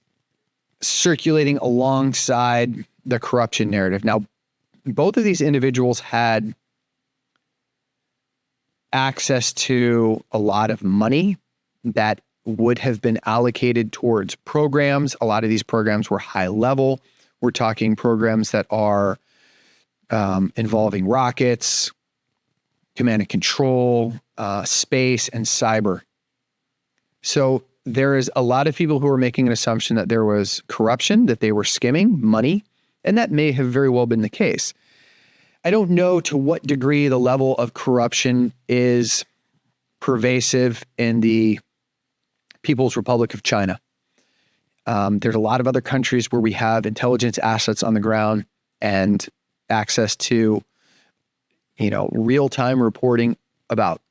circulating alongside the corruption narrative. Now, both of these individuals had access to a lot of money that would have been allocated towards programs. A lot of these programs were high level. We're talking programs that are involving rockets, command and control, space, and cyber. So there is a lot of people who are making an assumption that there was corruption, that they were skimming money, and that may have very well been the case. I don't know to what degree the level of corruption is pervasive in the People's Republic of China. There's a lot of other countries where we have intelligence assets on the ground and access to, real-time reporting about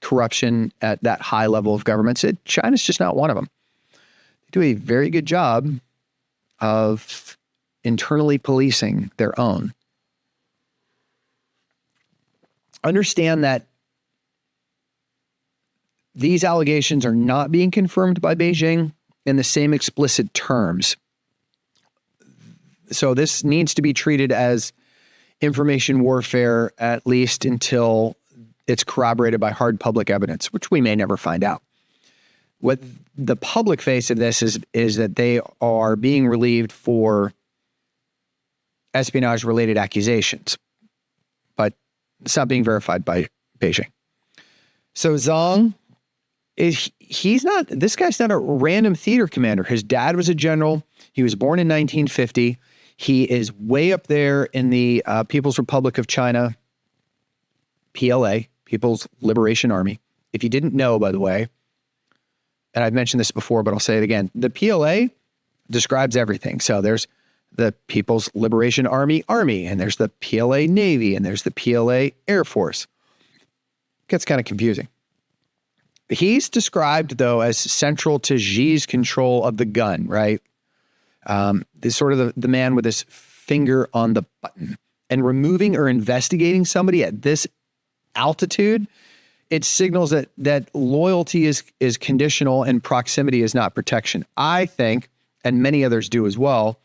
corruption at that high level of government. So China's just not one of them. They do a very good job of internally policing their own. Understand that these allegations are not being confirmed by Beijing in the same explicit terms. So this needs to be treated as information warfare, at least until it's corroborated by hard public evidence, which we may never find out. What the public face of this is that they are being relieved for espionage-related accusations, but it's not being verified by Beijing. So Zhang this guy's not a random theater commander. His dad was a general. He was born in 1950. He is way up there in the People's Republic of China, PLA, People's Liberation Army. If you didn't know, by the way, and I've mentioned this before, but I'll say it again, the PLA describes everything. So there's the People's Liberation Army, and there's the PLA Navy, and there's the PLA Air Force. It gets kind of confusing. He's described, though, as central to Xi's control of the gun, right? This sort of the man with his finger on the button. And removing or investigating somebody at this altitude, it signals that loyalty is conditional and proximity is not protection. I think, and many others do as well,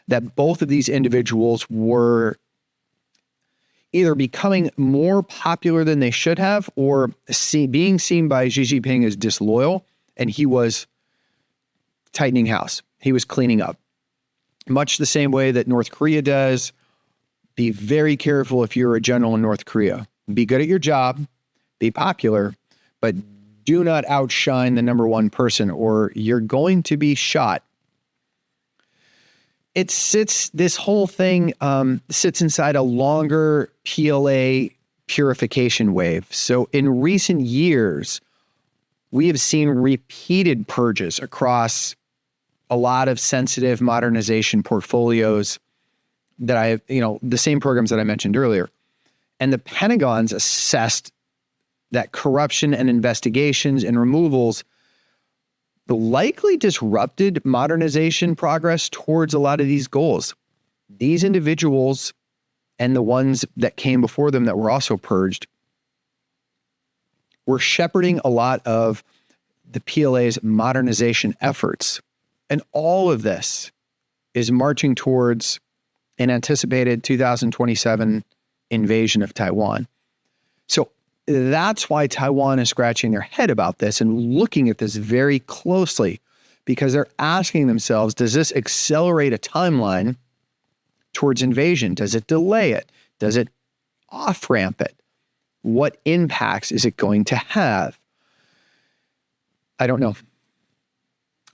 that both of these individuals were either becoming more popular than they should have or being seen by Xi Jinping as disloyal, and he was tightening house. He was cleaning up. Much the same way that North Korea does. Be very careful if you're a general in North Korea. Be good at your job, be popular, but do not outshine the number one person or you're going to be shot. This whole thing sits inside a longer PLA purification wave. So in recent years, we have seen repeated purges across a lot of sensitive modernization portfolios that the same programs that I mentioned earlier. And the Pentagon's assessed that corruption and investigations and removals likely disrupted modernization progress towards a lot of these goals. These individuals and the ones that came before them that were also purged were shepherding a lot of the PLA's modernization efforts. And all of this is marching towards an anticipated 2027 invasion of Taiwan. So that's why Taiwan is scratching their head about this and looking at this very closely, because they're asking themselves, does this accelerate a timeline towards invasion? Does it delay it? Does it off-ramp it? What impacts is it going to have? I don't know.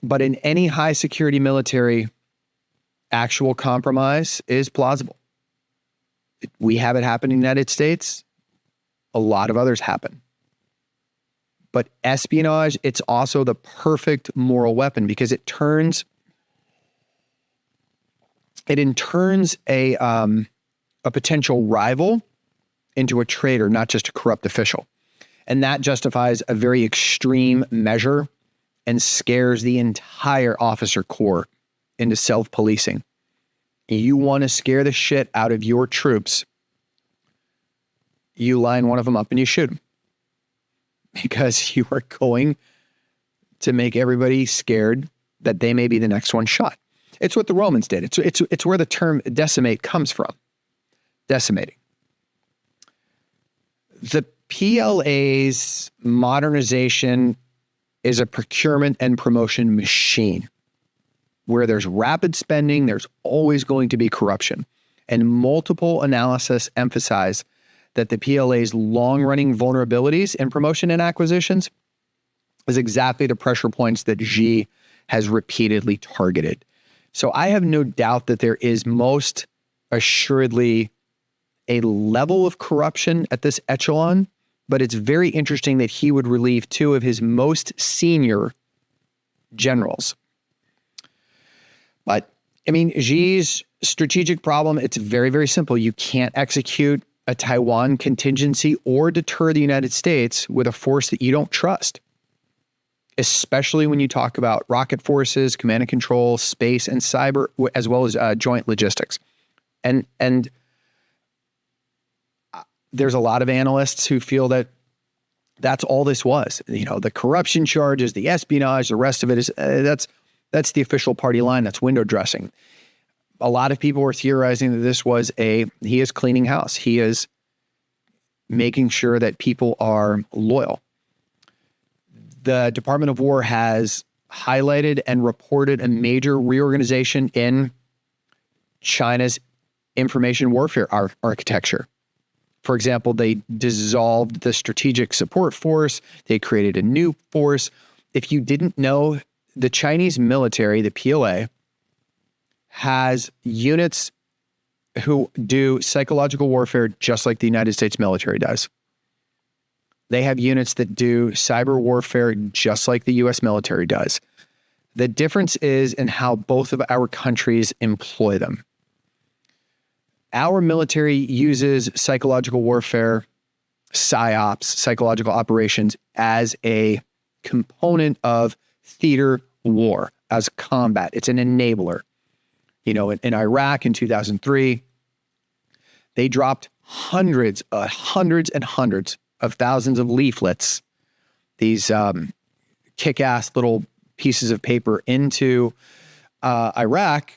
But in any high security military, actual compromise is plausible. We have it happen in the United States. A lot of others happen. But espionage, it's also the perfect moral weapon because it turns a potential rival into a traitor, not just a corrupt official. And that justifies a very extreme measure and scares the entire officer corps into self-policing. You want to scare the shit out of your troops, you line one of them up and you shoot them, because you are going to make everybody scared that they may be the next one shot. It's what the Romans did. It's where the term decimate comes from. Decimating. The PLA's modernization is a procurement and promotion machine. Where there's rapid spending, there's always going to be corruption. And multiple analysis emphasize that the PLA's long-running vulnerabilities in promotion and acquisitions is exactly the pressure points that Xi has repeatedly targeted. So I have no doubt that there is most assuredly a level of corruption at this echelon, but it's very interesting that he would relieve two of his most senior generals. But, I mean, Xi's strategic problem, it's very, very simple. You can't execute a Taiwan contingency or deter the United States with a force that you don't trust, especially when you talk about rocket forces, command and control, space, and cyber, as well as joint logistics. And there's a lot of analysts who feel that that's all this was. You know, the corruption charges, the espionage, the rest of it is that's the official party line. That's window dressing. A lot of people were theorizing that this was he is cleaning house. He is making sure that people are loyal. The Department of War has highlighted and reported a major reorganization in China's information warfare architecture. For example, they dissolved the Strategic Support Force. They created a new force. If you didn't know, the Chinese military, the PLA, has units who do psychological warfare just like the United States military does. They have units that do cyber warfare just like the U.S. military does. The difference is in how both of our countries employ them. Our military uses psychological warfare, psyops, psychological operations, as a component of theater war, as combat. It's an enabler. You know, in Iraq in 2003, they dropped hundreds and hundreds of thousands of leaflets, these kick-ass little pieces of paper into Iraq,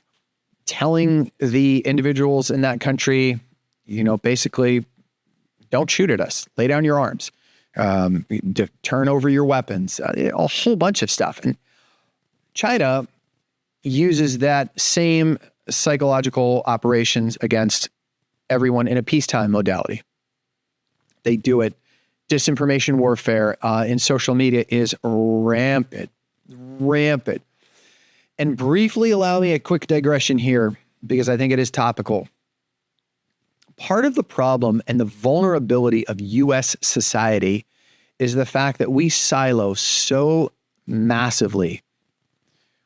telling the individuals in that country, you know, basically, don't shoot at us, lay down your arms, turn over your weapons, a whole bunch of stuff. And China uses that same psychological operations against everyone in a peacetime modality. They do it. Disinformation warfare in social media is rampant. And briefly allow me a quick digression here, because I think it is topical. Part of the problem and the vulnerability of U.S. society is the fact that we silo so massively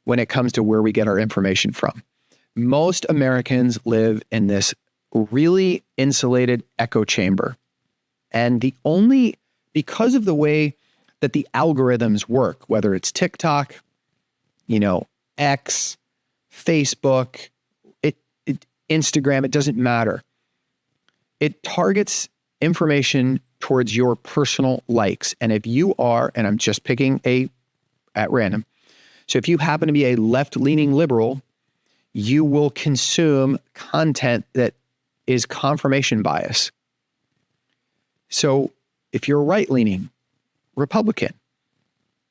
when it comes to where we get our information from. Most Americans live in this really insulated echo chamber. And because of the way that the algorithms work, whether it's TikTok, you know, X, Facebook, Instagram, it doesn't matter. It targets information towards your personal likes. And if you are, and I'm just picking at random, so if you happen to be a left-leaning liberal, you will consume content that is confirmation bias. So if you're right-leaning Republican,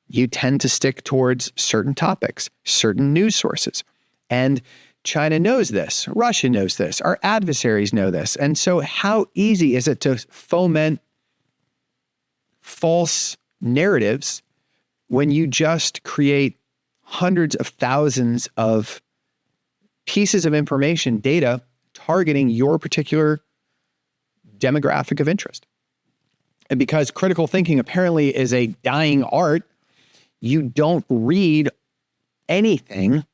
you tend to stick towards certain topics, certain news sources. And China knows this. Russia knows this. Our adversaries know this. And so how easy is it to foment false narratives when you just create hundreds of thousands of pieces of information, data, targeting your particular demographic of interest? And because critical thinking apparently is a dying art, you don't read anything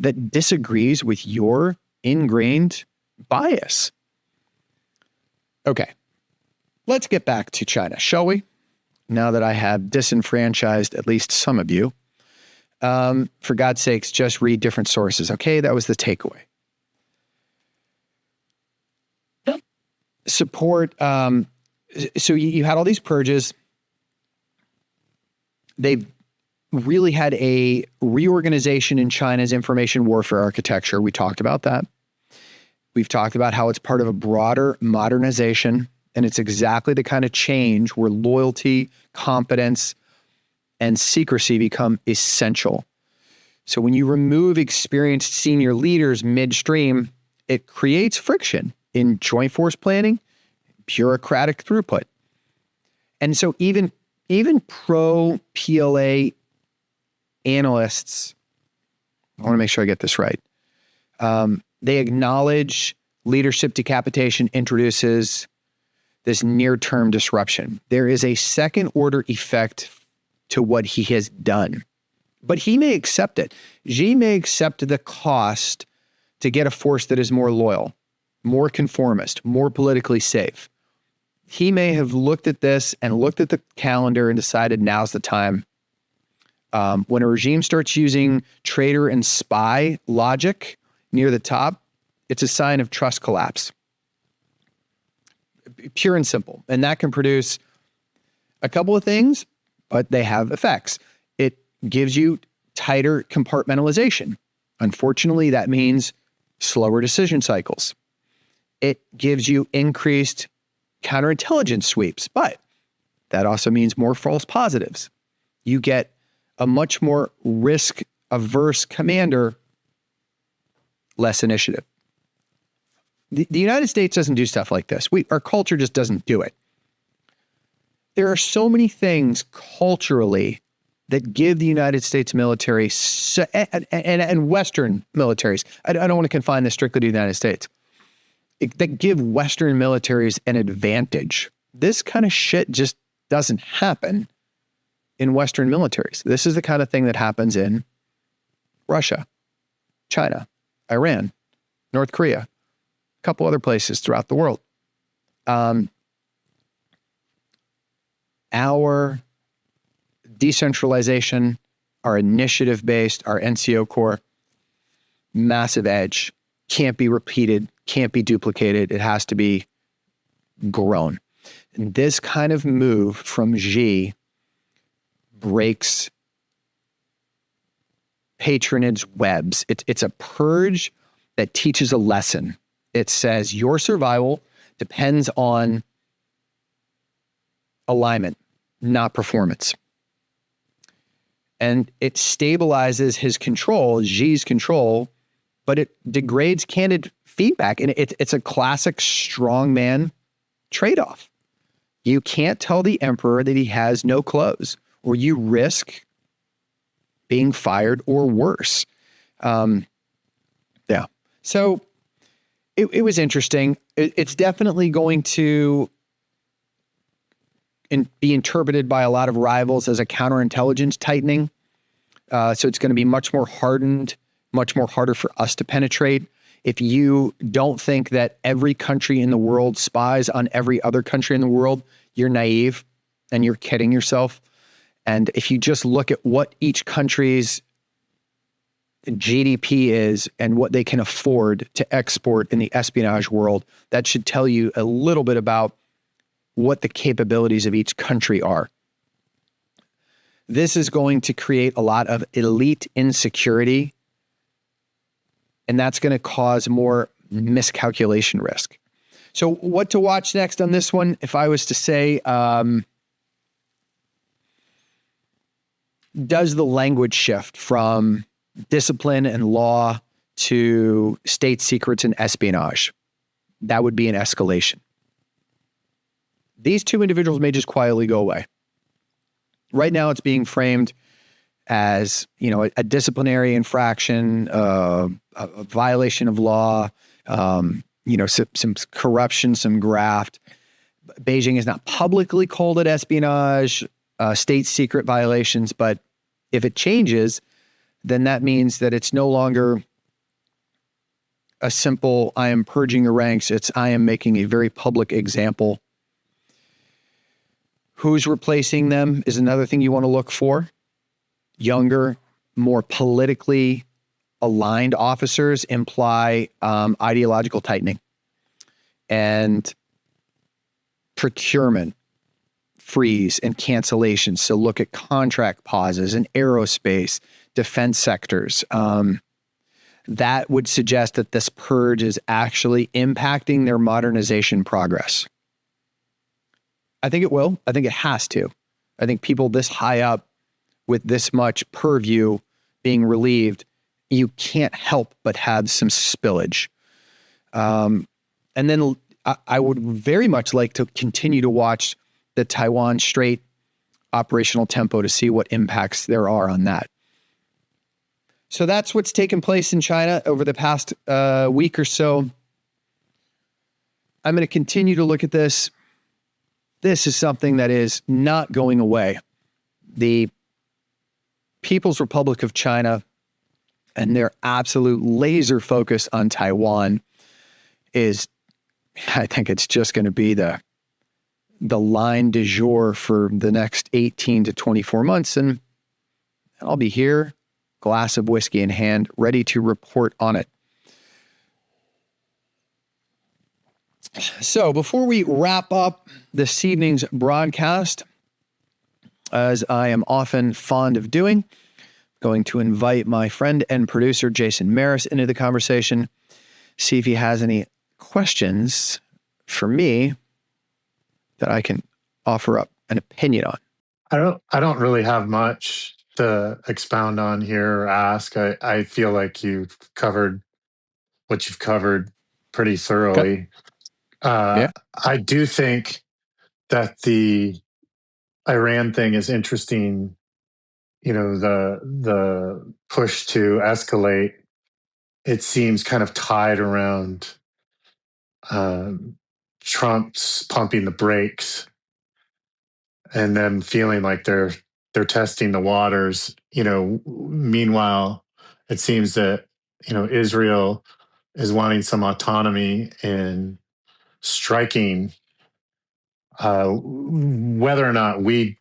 that disagrees with your ingrained bias. Okay, let's get back to China, shall we? Now that I have disenfranchised at least some of you. For God's sakes, just read different sources. Okay, that was the takeaway. Support. So you had all these purges. They've really had a reorganization in China's information warfare architecture. We talked about that. We've talked about how it's part of a broader modernization And it's exactly the kind of change where loyalty, competence, and secrecy become essential. So when you remove experienced senior leaders midstream, it creates friction in joint force planning, bureaucratic throughput. And so even pro PLA analysts, I want to make sure I get this right. They acknowledge leadership decapitation introduces this near-term disruption. There is a second-order effect to what he has done, but he may accept it. Xi may accept the cost to get a force that is more loyal, more conformist, more politically safe. He may have looked at this and looked at the calendar and decided now's the time. When a regime starts using traitor and spy logic near the top, it's a sign of trust collapse. Pure and simple. And that can produce a couple of things, but they have effects. It gives you tighter compartmentalization. Unfortunately, that means slower decision cycles. It gives you increased counterintelligence sweeps, but that also means more false positives. You get a much more risk-averse commander, less initiative. The United States doesn't do stuff like this. Our culture just doesn't do it. There are so many things culturally that give the United States military and Western militaries, I don't want to confine this strictly to the United States, that give Western militaries an advantage. This kind of shit just doesn't happen in Western militaries. This is the kind of thing that happens in Russia, China, Iran, North Korea, a couple other places throughout the world. Our decentralization, our initiative-based, our NCO core, massive edge, can't be repeated, can't be duplicated. It has to be grown. And this kind of move from Xi breaks patronage webs. It's a purge that teaches a lesson. It says your survival depends on alignment, not performance. And it stabilizes his control, Xi's control, but it degrades candid feedback. And it's a classic strongman trade-off. You can't tell the emperor that he has no clothes, or you risk being fired or worse. Yeah. So it was interesting. It's definitely going to be interpreted by a lot of rivals as a counterintelligence tightening. So it's going to be much more hardened, much more harder for us to penetrate. If you don't think that every country in the world spies on every other country in the world, you're naive and you're kidding yourself. And if you just look at what each country's GDP is and what they can afford to export in the espionage world, that should tell you a little bit about what the capabilities of each country are. This is going to create a lot of elite insecurity, and that's going to cause more miscalculation risk. So what to watch next on this one? If I was to say, does the language shift from discipline and law to state secrets and espionage? That would be an escalation. These two individuals may just quietly go away. Right now, it's being framed as, a disciplinary infraction, a violation of law, some corruption, some graft. Beijing has not publicly called it espionage, state secret violations, but if it changes, then that means that it's no longer a simple, I am purging the ranks. It's, I am making a very public example. Who's replacing them is another thing you want to look for. Younger, more politically aligned officers imply ideological tightening and procurement freeze and cancellation. So look at contract pauses in aerospace, defense sectors. That would suggest that this purge is actually impacting their modernization progress. I think it will. I think it has to. I think people this high up with this much purview being relieved, you can't help but have some spillage. And then I would very much like to continue to watch the Taiwan Strait operational tempo to see what impacts there are on that. So that's what's taken place in China over the past week or so. I'm going to continue to look at this. This is something that is not going away. The People's Republic of China and their absolute laser focus on Taiwan is, I think it's just going to be the line du jour for the next 18 to 24 months. And I'll be here, glass of whiskey in hand, ready to report on it. So before we wrap up this evening's broadcast, as I am often fond of doing, going to invite my friend and producer, Jason Maris, into the conversation, see if he has any questions for me that I can offer up an opinion on. I don't really have much to expound on here or ask. I feel like you've covered what you've covered pretty thoroughly. Okay. Yeah. I do think that the Iran thing is interesting. You know, the push to escalate, it seems kind of tied around Trump's pumping the brakes and them feeling like they're testing the waters. You know, meanwhile, it seems that, you know, Israel is wanting some autonomy in striking whether or not we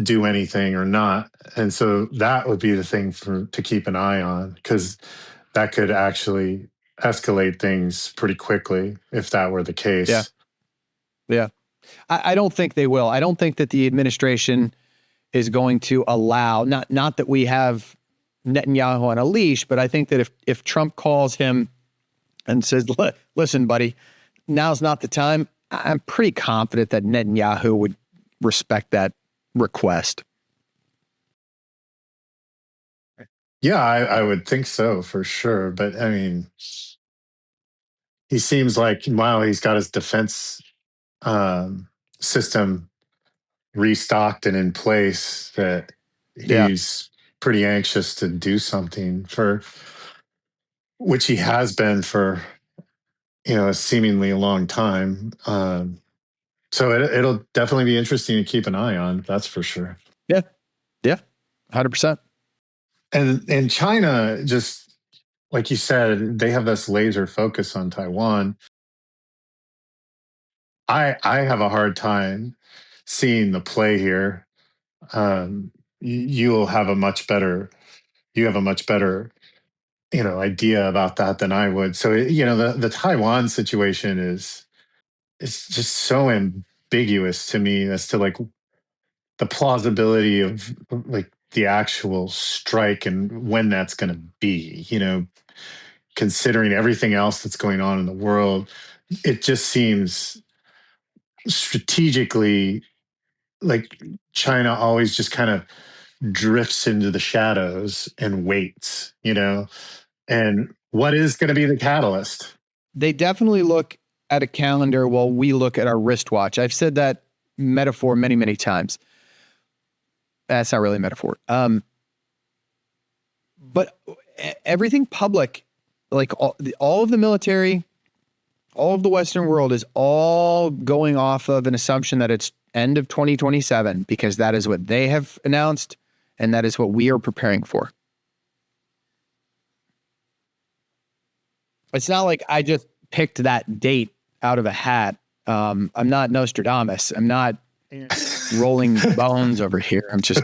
do anything or not. And so that would be the thing to keep an eye on, because that could actually escalate things pretty quickly if that were the case. Yeah. Yeah. I don't think they will. I don't think that the administration is going to allow, not that we have Netanyahu on a leash, but I think that if Trump calls him and says, listen, buddy, now's not the time, I'm pretty confident that Netanyahu would respect that request. Yeah, I would think so for sure. But I mean, he seems like while he's got his defense system restocked and in place, that he's pretty anxious to do something, for which he has been for, you know, a seemingly long time. So it'll definitely be interesting to keep an eye on. That's for sure. Yeah. 100%. And China, just like you said, they have this laser focus on Taiwan. I have a hard time seeing the play here. You have a much better, you know, idea about that than I would. So, you know, the Taiwan situation is just so ambiguous to me as to like the plausibility of like the actual strike and when that's going to be, you know, considering everything else that's going on in the world. It just seems strategically like China always just kind of drifts into the shadows and waits, you know. And what is going to be the catalyst? They definitely look at a calendar while we look at our wristwatch. I've said that metaphor many, many times. That's not really a metaphor. But everything public, like all of the military, all of the Western world is all going off of an assumption that it's end of 2027, because that is what they have announced, and that is what we are preparing for. It's not like I just picked that date out of a hat. I'm not Nostradamus. I'm not rolling bones over here. I'm just...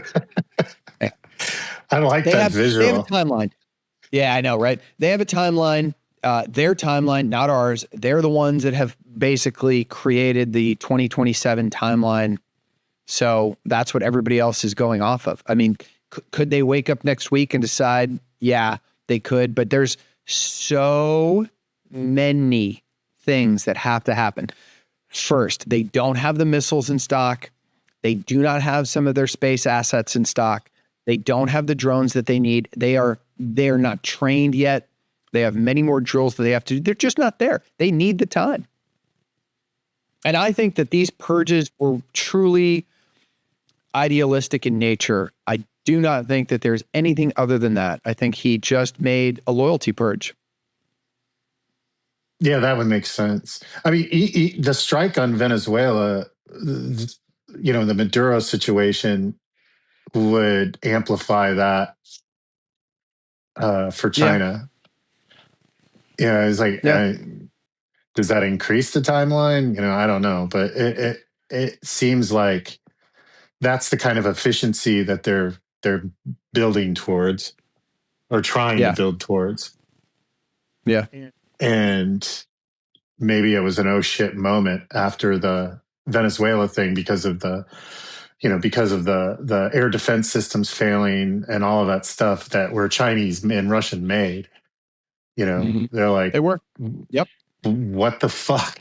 I like that visual. They have a timeline. Yeah, I know, right? They have a timeline. Their timeline, not ours. They're the ones that have basically created the 2027 timeline. So that's what everybody else is going off of. I mean, could they wake up next week and decide? Yeah, they could. But there's so many things that have to happen. first. They don't have the missiles in stock. They do not have some of their space assets in stock. They don't have the drones that they need. They're not trained yet. They have many more drills that they have to do. They're just not there. They need the time. And I think that these purges were truly idealistic in nature. I do not think that there's anything other than that. I think he just made a loyalty purge. Yeah, that would make sense. I mean, the strike on Venezuela, the Maduro situation would amplify that for China. Yeah, it's like, does that increase the timeline? I don't know, but it seems like that's the kind of efficiency that they're building towards or trying to build towards. Yeah. And maybe it was an oh shit moment after the Venezuela thing because of the air defense systems failing and all of that stuff that were Chinese and Russian made. They're like, they were. Yep. What the fuck?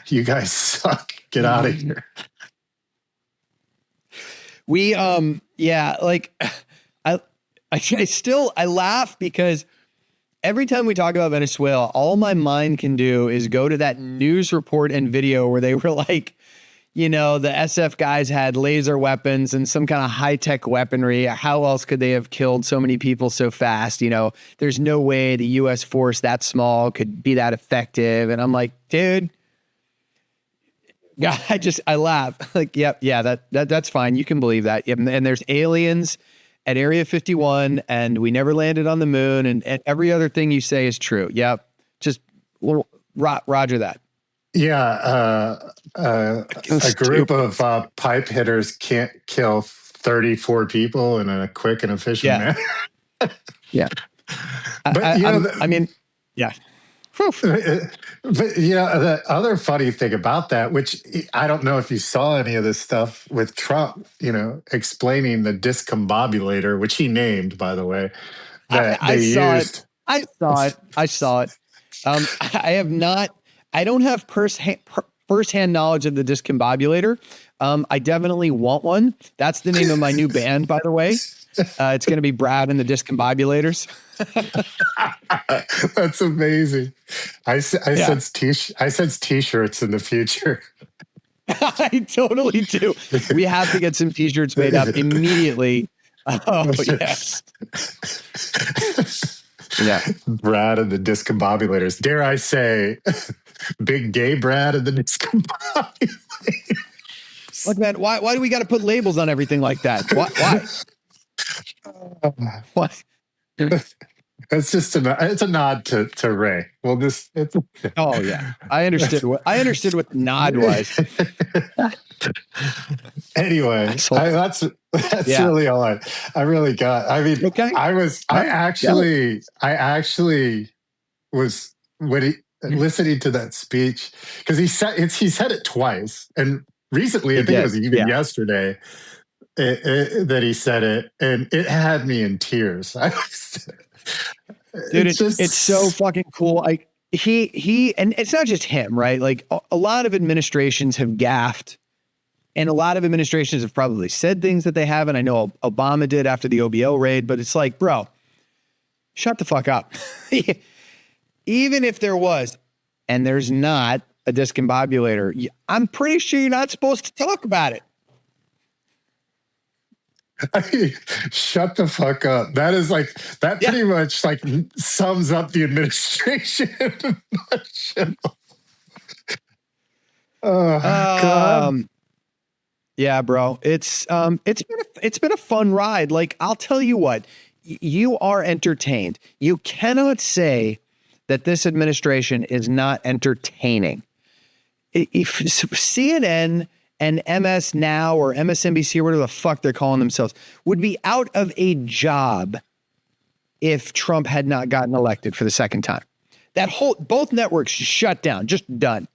You guys suck. Get out of here. We like I laugh because every time we talk about Venezuela, all my mind can do is go to that news report and video where they were like, the SF guys had laser weapons and some kind of high-tech weaponry. How else could they have killed so many people so fast? There's no way the U.S. force that small could be that effective. And I'm like, dude, yeah, I laugh. Like, that's fine. You can believe that. Yep. And there's aliens at Area 51, and we never landed on the moon, and every other thing you say is true. Yep. Just roger that. Yeah. A group of pipe hitters can't kill 34 people in a quick and efficient manner. Yeah. But, I mean, yeah. But the other funny thing about that, which I don't know if you saw any of this stuff with Trump, explaining the discombobulator, which he named, by the way, that I saw used. it. I saw it. I have not. I don't have firsthand knowledge of the discombobulator. I definitely want one. That's the name of my new band, by the way. It's going to be Brad and the Discombobulators. That's amazing. I sense t-shirts in the future. I totally do. We have to get some t-shirts made up immediately. Oh, yes. Yeah. Brad and the Discombobulators. Dare I say, big gay Brad and the Discombobulators. Look, man, why do we got to put labels on everything like that? Why? What? It's just it's a nod to Ray. Well, oh yeah, I understood what the nod was. Anyway, that's really all I really got. I mean, okay. I actually was when he listening to that speech, because he said it twice, and recently I think it was even yesterday that he said it, and it had me in tears. Dude, it's so fucking cool. He and it's not just him, right? Like a lot of administrations have gaffed, and a lot of administrations have probably said things that they haven't. I know Obama did after the OBO raid, but it's like, bro, shut the fuck up. Even if there was, and there's not, a discombobulator, I'm pretty sure you're not supposed to talk about it. I mean, shut the fuck up. That is pretty much sums up the administration. Oh, God. Yeah, bro. It's been a fun ride. Like, I'll tell you what, you are entertained. You cannot say that this administration is not entertaining. If CNN and MS Now or MSNBC or whatever the fuck they're calling themselves would be out of a job if Trump had not gotten elected for the second time. Both networks shut down, just done.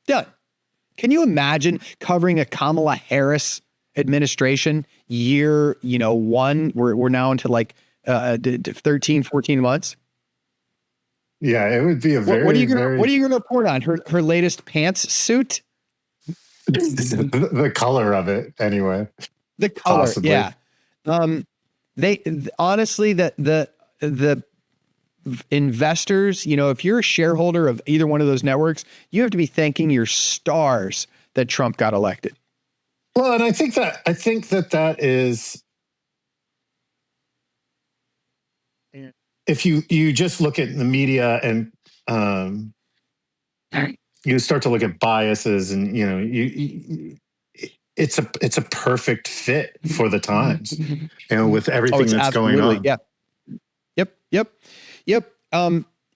Can you imagine covering a Kamala Harris administration year, one? We're now into 13, 14 months. Yeah, it would be a very. What are you going to report on? Her latest pantsuit? The color of it, anyway. The color, Possibly. yeah. They honestly, the investors, if you're a shareholder of either one of those networks, you have to be thanking your stars that Trump got elected. Well, and I think that is, if you just look at the media and you start to look at biases, and it's a perfect fit for the times, with everything It's that's going absolutely, on. yeah. Yep.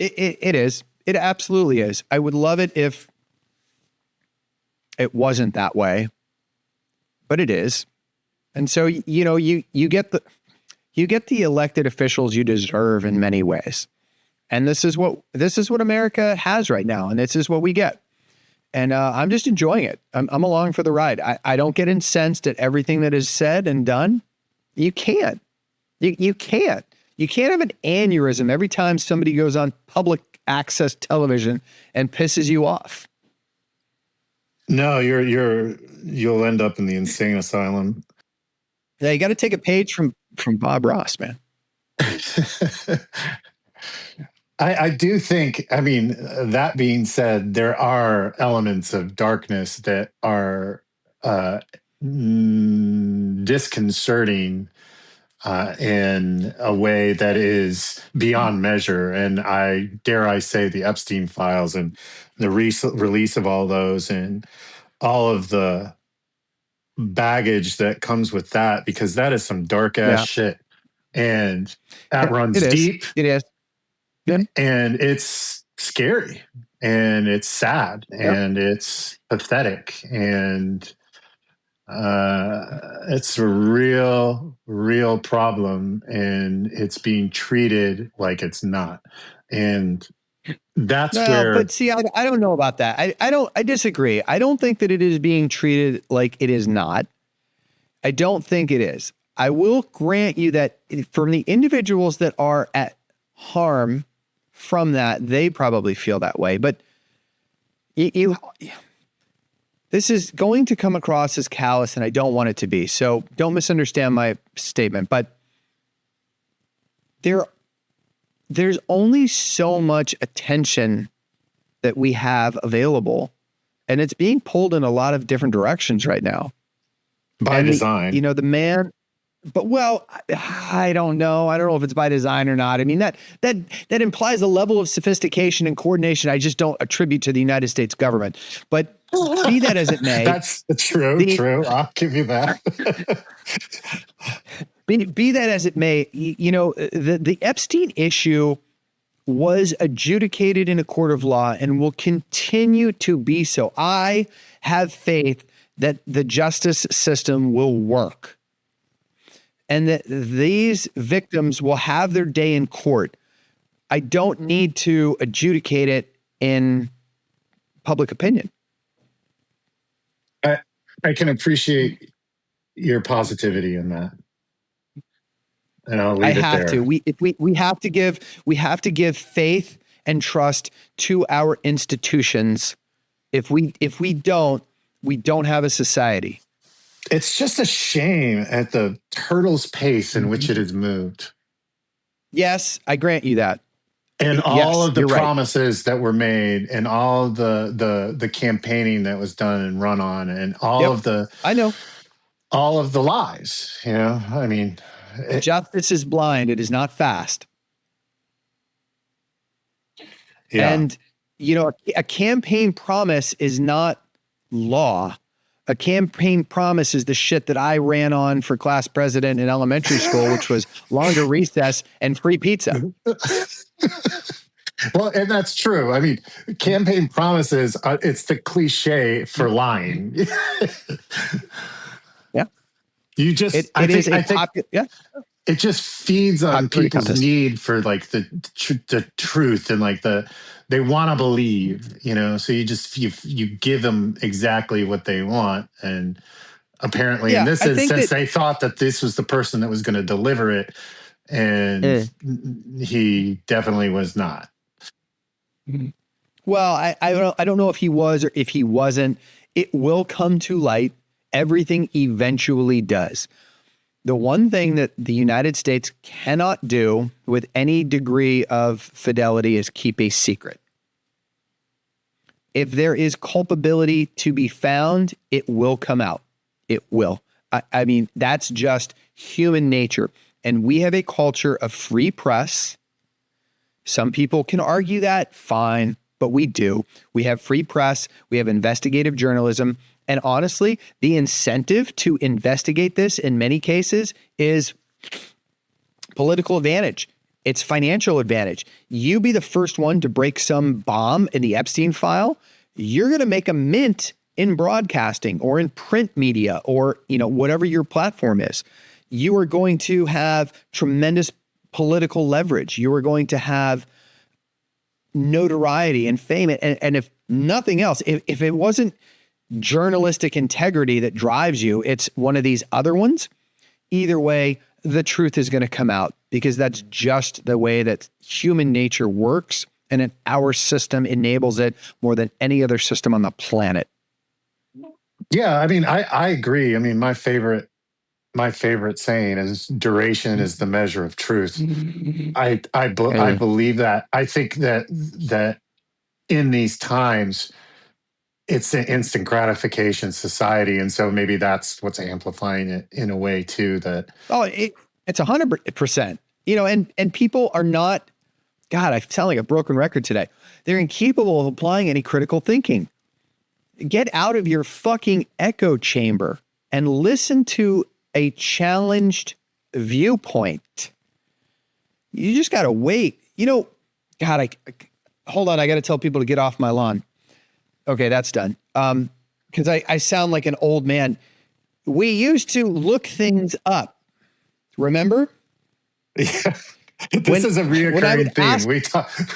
It is. It absolutely is. I would love it if it wasn't that way, but it is. And so, you get the elected officials you deserve in many ways. And this is what America has right now. And this is what we get. And I'm just enjoying it. I'm along for the ride. I don't get incensed at everything that is said and done. You can't. You can't. You can't have an aneurysm every time somebody goes on public access television and pisses you off. No, you'll end up in the insane asylum. Yeah, you got to take a page from Bob Ross, man. I do think, that being said, there are elements of darkness that are disconcerting in a way that is beyond measure. And I say the Epstein files and the release of all those and all of the baggage that comes with that, because that is some dark ass shit. And that runs deep. It is. Yeah. And it's scary, and it's sad, and it's pathetic, and it's a real problem, and it's being treated like it's not. And that's where. But see, I don't know about that. I disagree. I don't think that it is being treated like it is not. I don't think it is. I will grant you that from the individuals that are at harm from that, they probably feel that way. But this is going to come across as callous, and I don't want it to be. So don't misunderstand my statement. But there's only so much attention that we have available, and it's being pulled in a lot of different directions right now. By design. The man. But I don't know. I don't know if it's by design or not. I mean, that implies a level of sophistication and coordination I just don't attribute to the United States government. But be that as it may, that's true. I'll give you that. be that as it may, the Epstein issue was adjudicated in a court of law and will continue to be so. I have faith that the justice system will work, and that these victims will have their day in court. I don't need to adjudicate it in public opinion. I can appreciate your positivity in that, and I'll leave it there. We have to give faith and trust to our institutions. If we don't have a society. It's just a shame at the turtle's pace in which it has moved. Yes, I grant you that. And all of the promises that were made, and all the campaigning that was done and run on, and all of the lies. Justice is blind; it is not fast. Yeah. And a campaign promise is not law. A campaign promise is the shit that I ran on for class president in elementary school, which was longer recess and free pizza. Well, and that's true. I mean, campaign promises, it's the cliche for lying. Yeah. You just, it just feeds on people's need for like the truth, and like they want to believe, so you give them exactly what they want. And apparently in this instance, they thought that this was the person that was going to deliver it. And he definitely was not. Well, I don't know if he was or if he wasn't. It will come to light. Everything eventually does. The one thing that the United States cannot do with any degree of fidelity is keep a secret. If there is culpability to be found, it will come out. It will. I mean, that's just human nature. And we have a culture of free press. Some people can argue that, fine, but we do. We have free press. We have investigative journalism. And honestly, the incentive to investigate this in many cases is political advantage. It's financial advantage. You be the first one to break some bomb in the Epstein file, you're going to make a mint in broadcasting or in print media or, whatever your platform is. You are going to have tremendous political leverage. You are going to have notoriety and fame. And if nothing else, if it wasn't journalistic integrity that drives you, it's one of these other ones. Either way, the truth is going to come out because that's just the way that human nature works. And our system enables it more than any other system on the planet. Yeah, I mean, I agree. I mean, my favorite saying is duration is the measure of truth. I believe that. I think that in these times, it's an instant gratification society, and so maybe that's what's amplifying it in a way too. That it's 100%. And people are not. God, I sound like a broken record today. They're incapable of applying any critical thinking. Get out of your fucking echo chamber and listen to a challenged viewpoint. You just got to wait. God, hold on. I got to tell people to get off my lawn. Okay, that's done. Because I sound like an old man. We used to look things up. Remember? Yeah. This is a reoccurring theme.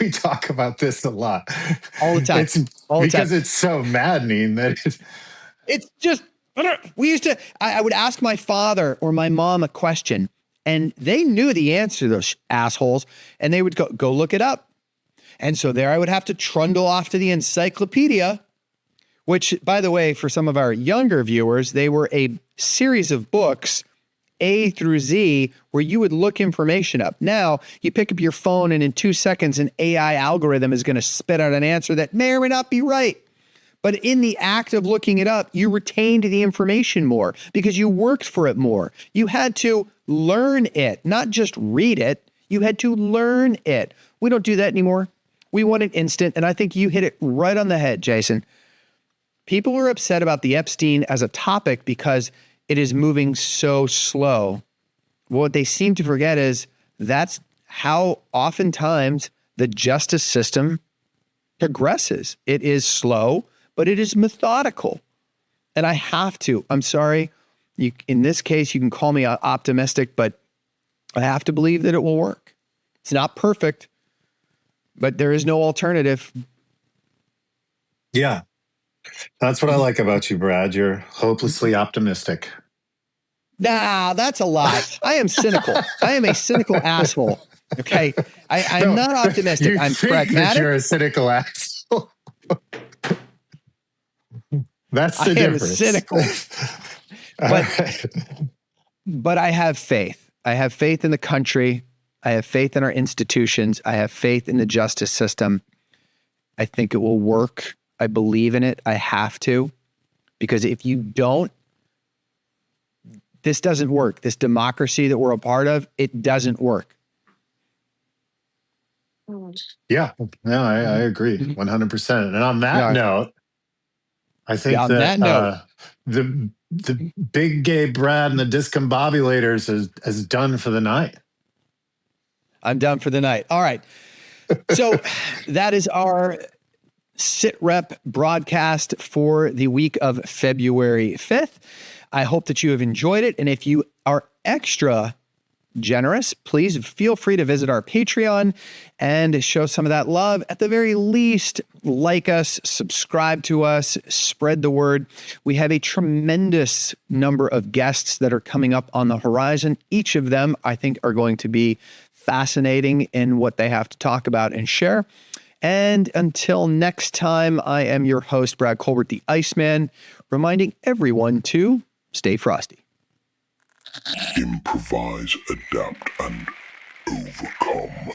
We talk about this a lot. All the time. It's so maddening that it's just, we used to, I would ask my father or my mom a question and they knew the answer to those assholes and they would go look it up. And so there I would have to trundle off to the encyclopedia, which, by the way, for some of our younger viewers, they were a series of books, A through Z, where you would look information up. Now, you pick up your phone and in 2 seconds, an AI algorithm is going to spit out an answer that may or may not be right. But in the act of looking it up, you retained the information more because you worked for it more. You had to learn it, not just read it. You had to learn it. We don't do that anymore. We want it instant. And I think you hit it right on the head, Jason. People are upset about the Epstein as a topic because it is moving so slow. What they seem to forget is that's how oftentimes the justice system progresses. It is slow, but it is methodical. And I'm sorry, in this case, you can call me optimistic, but I have to believe that it will work. It's not perfect, but there is no alternative. Yeah. That's what I like about you, Brad. You're hopelessly optimistic. Nah, that's a lie. I am cynical. I am a cynical asshole. Okay. I'm not optimistic. I'm pragmatic. You're a cynical asshole. That's the difference. I am cynical. But I have faith. I have faith in the country. I have faith in our institutions. I have faith in the justice system. I think it will work. I believe in it. I have to. Because if you don't, this doesn't work. This democracy that we're a part of, it doesn't work. Yeah, no, I agree 100%. And on that note, I think the big gay Brad and the discombobulators is done for the night. I'm done for the night. All right. So that is our SITREP broadcast for the week of February 5th. I hope that you have enjoyed it. And if you are extra generous, please feel free to visit our Patreon and show some of that love. At the very least, like us, subscribe to us, spread the word. We have a tremendous number of guests that are coming up on the horizon. Each of them, I think, are going to be fascinating in what they have to talk about and share. And until next time, I am your host, Brad Colbert, the Iceman, reminding everyone to stay frosty. Improvise, adapt, and overcome.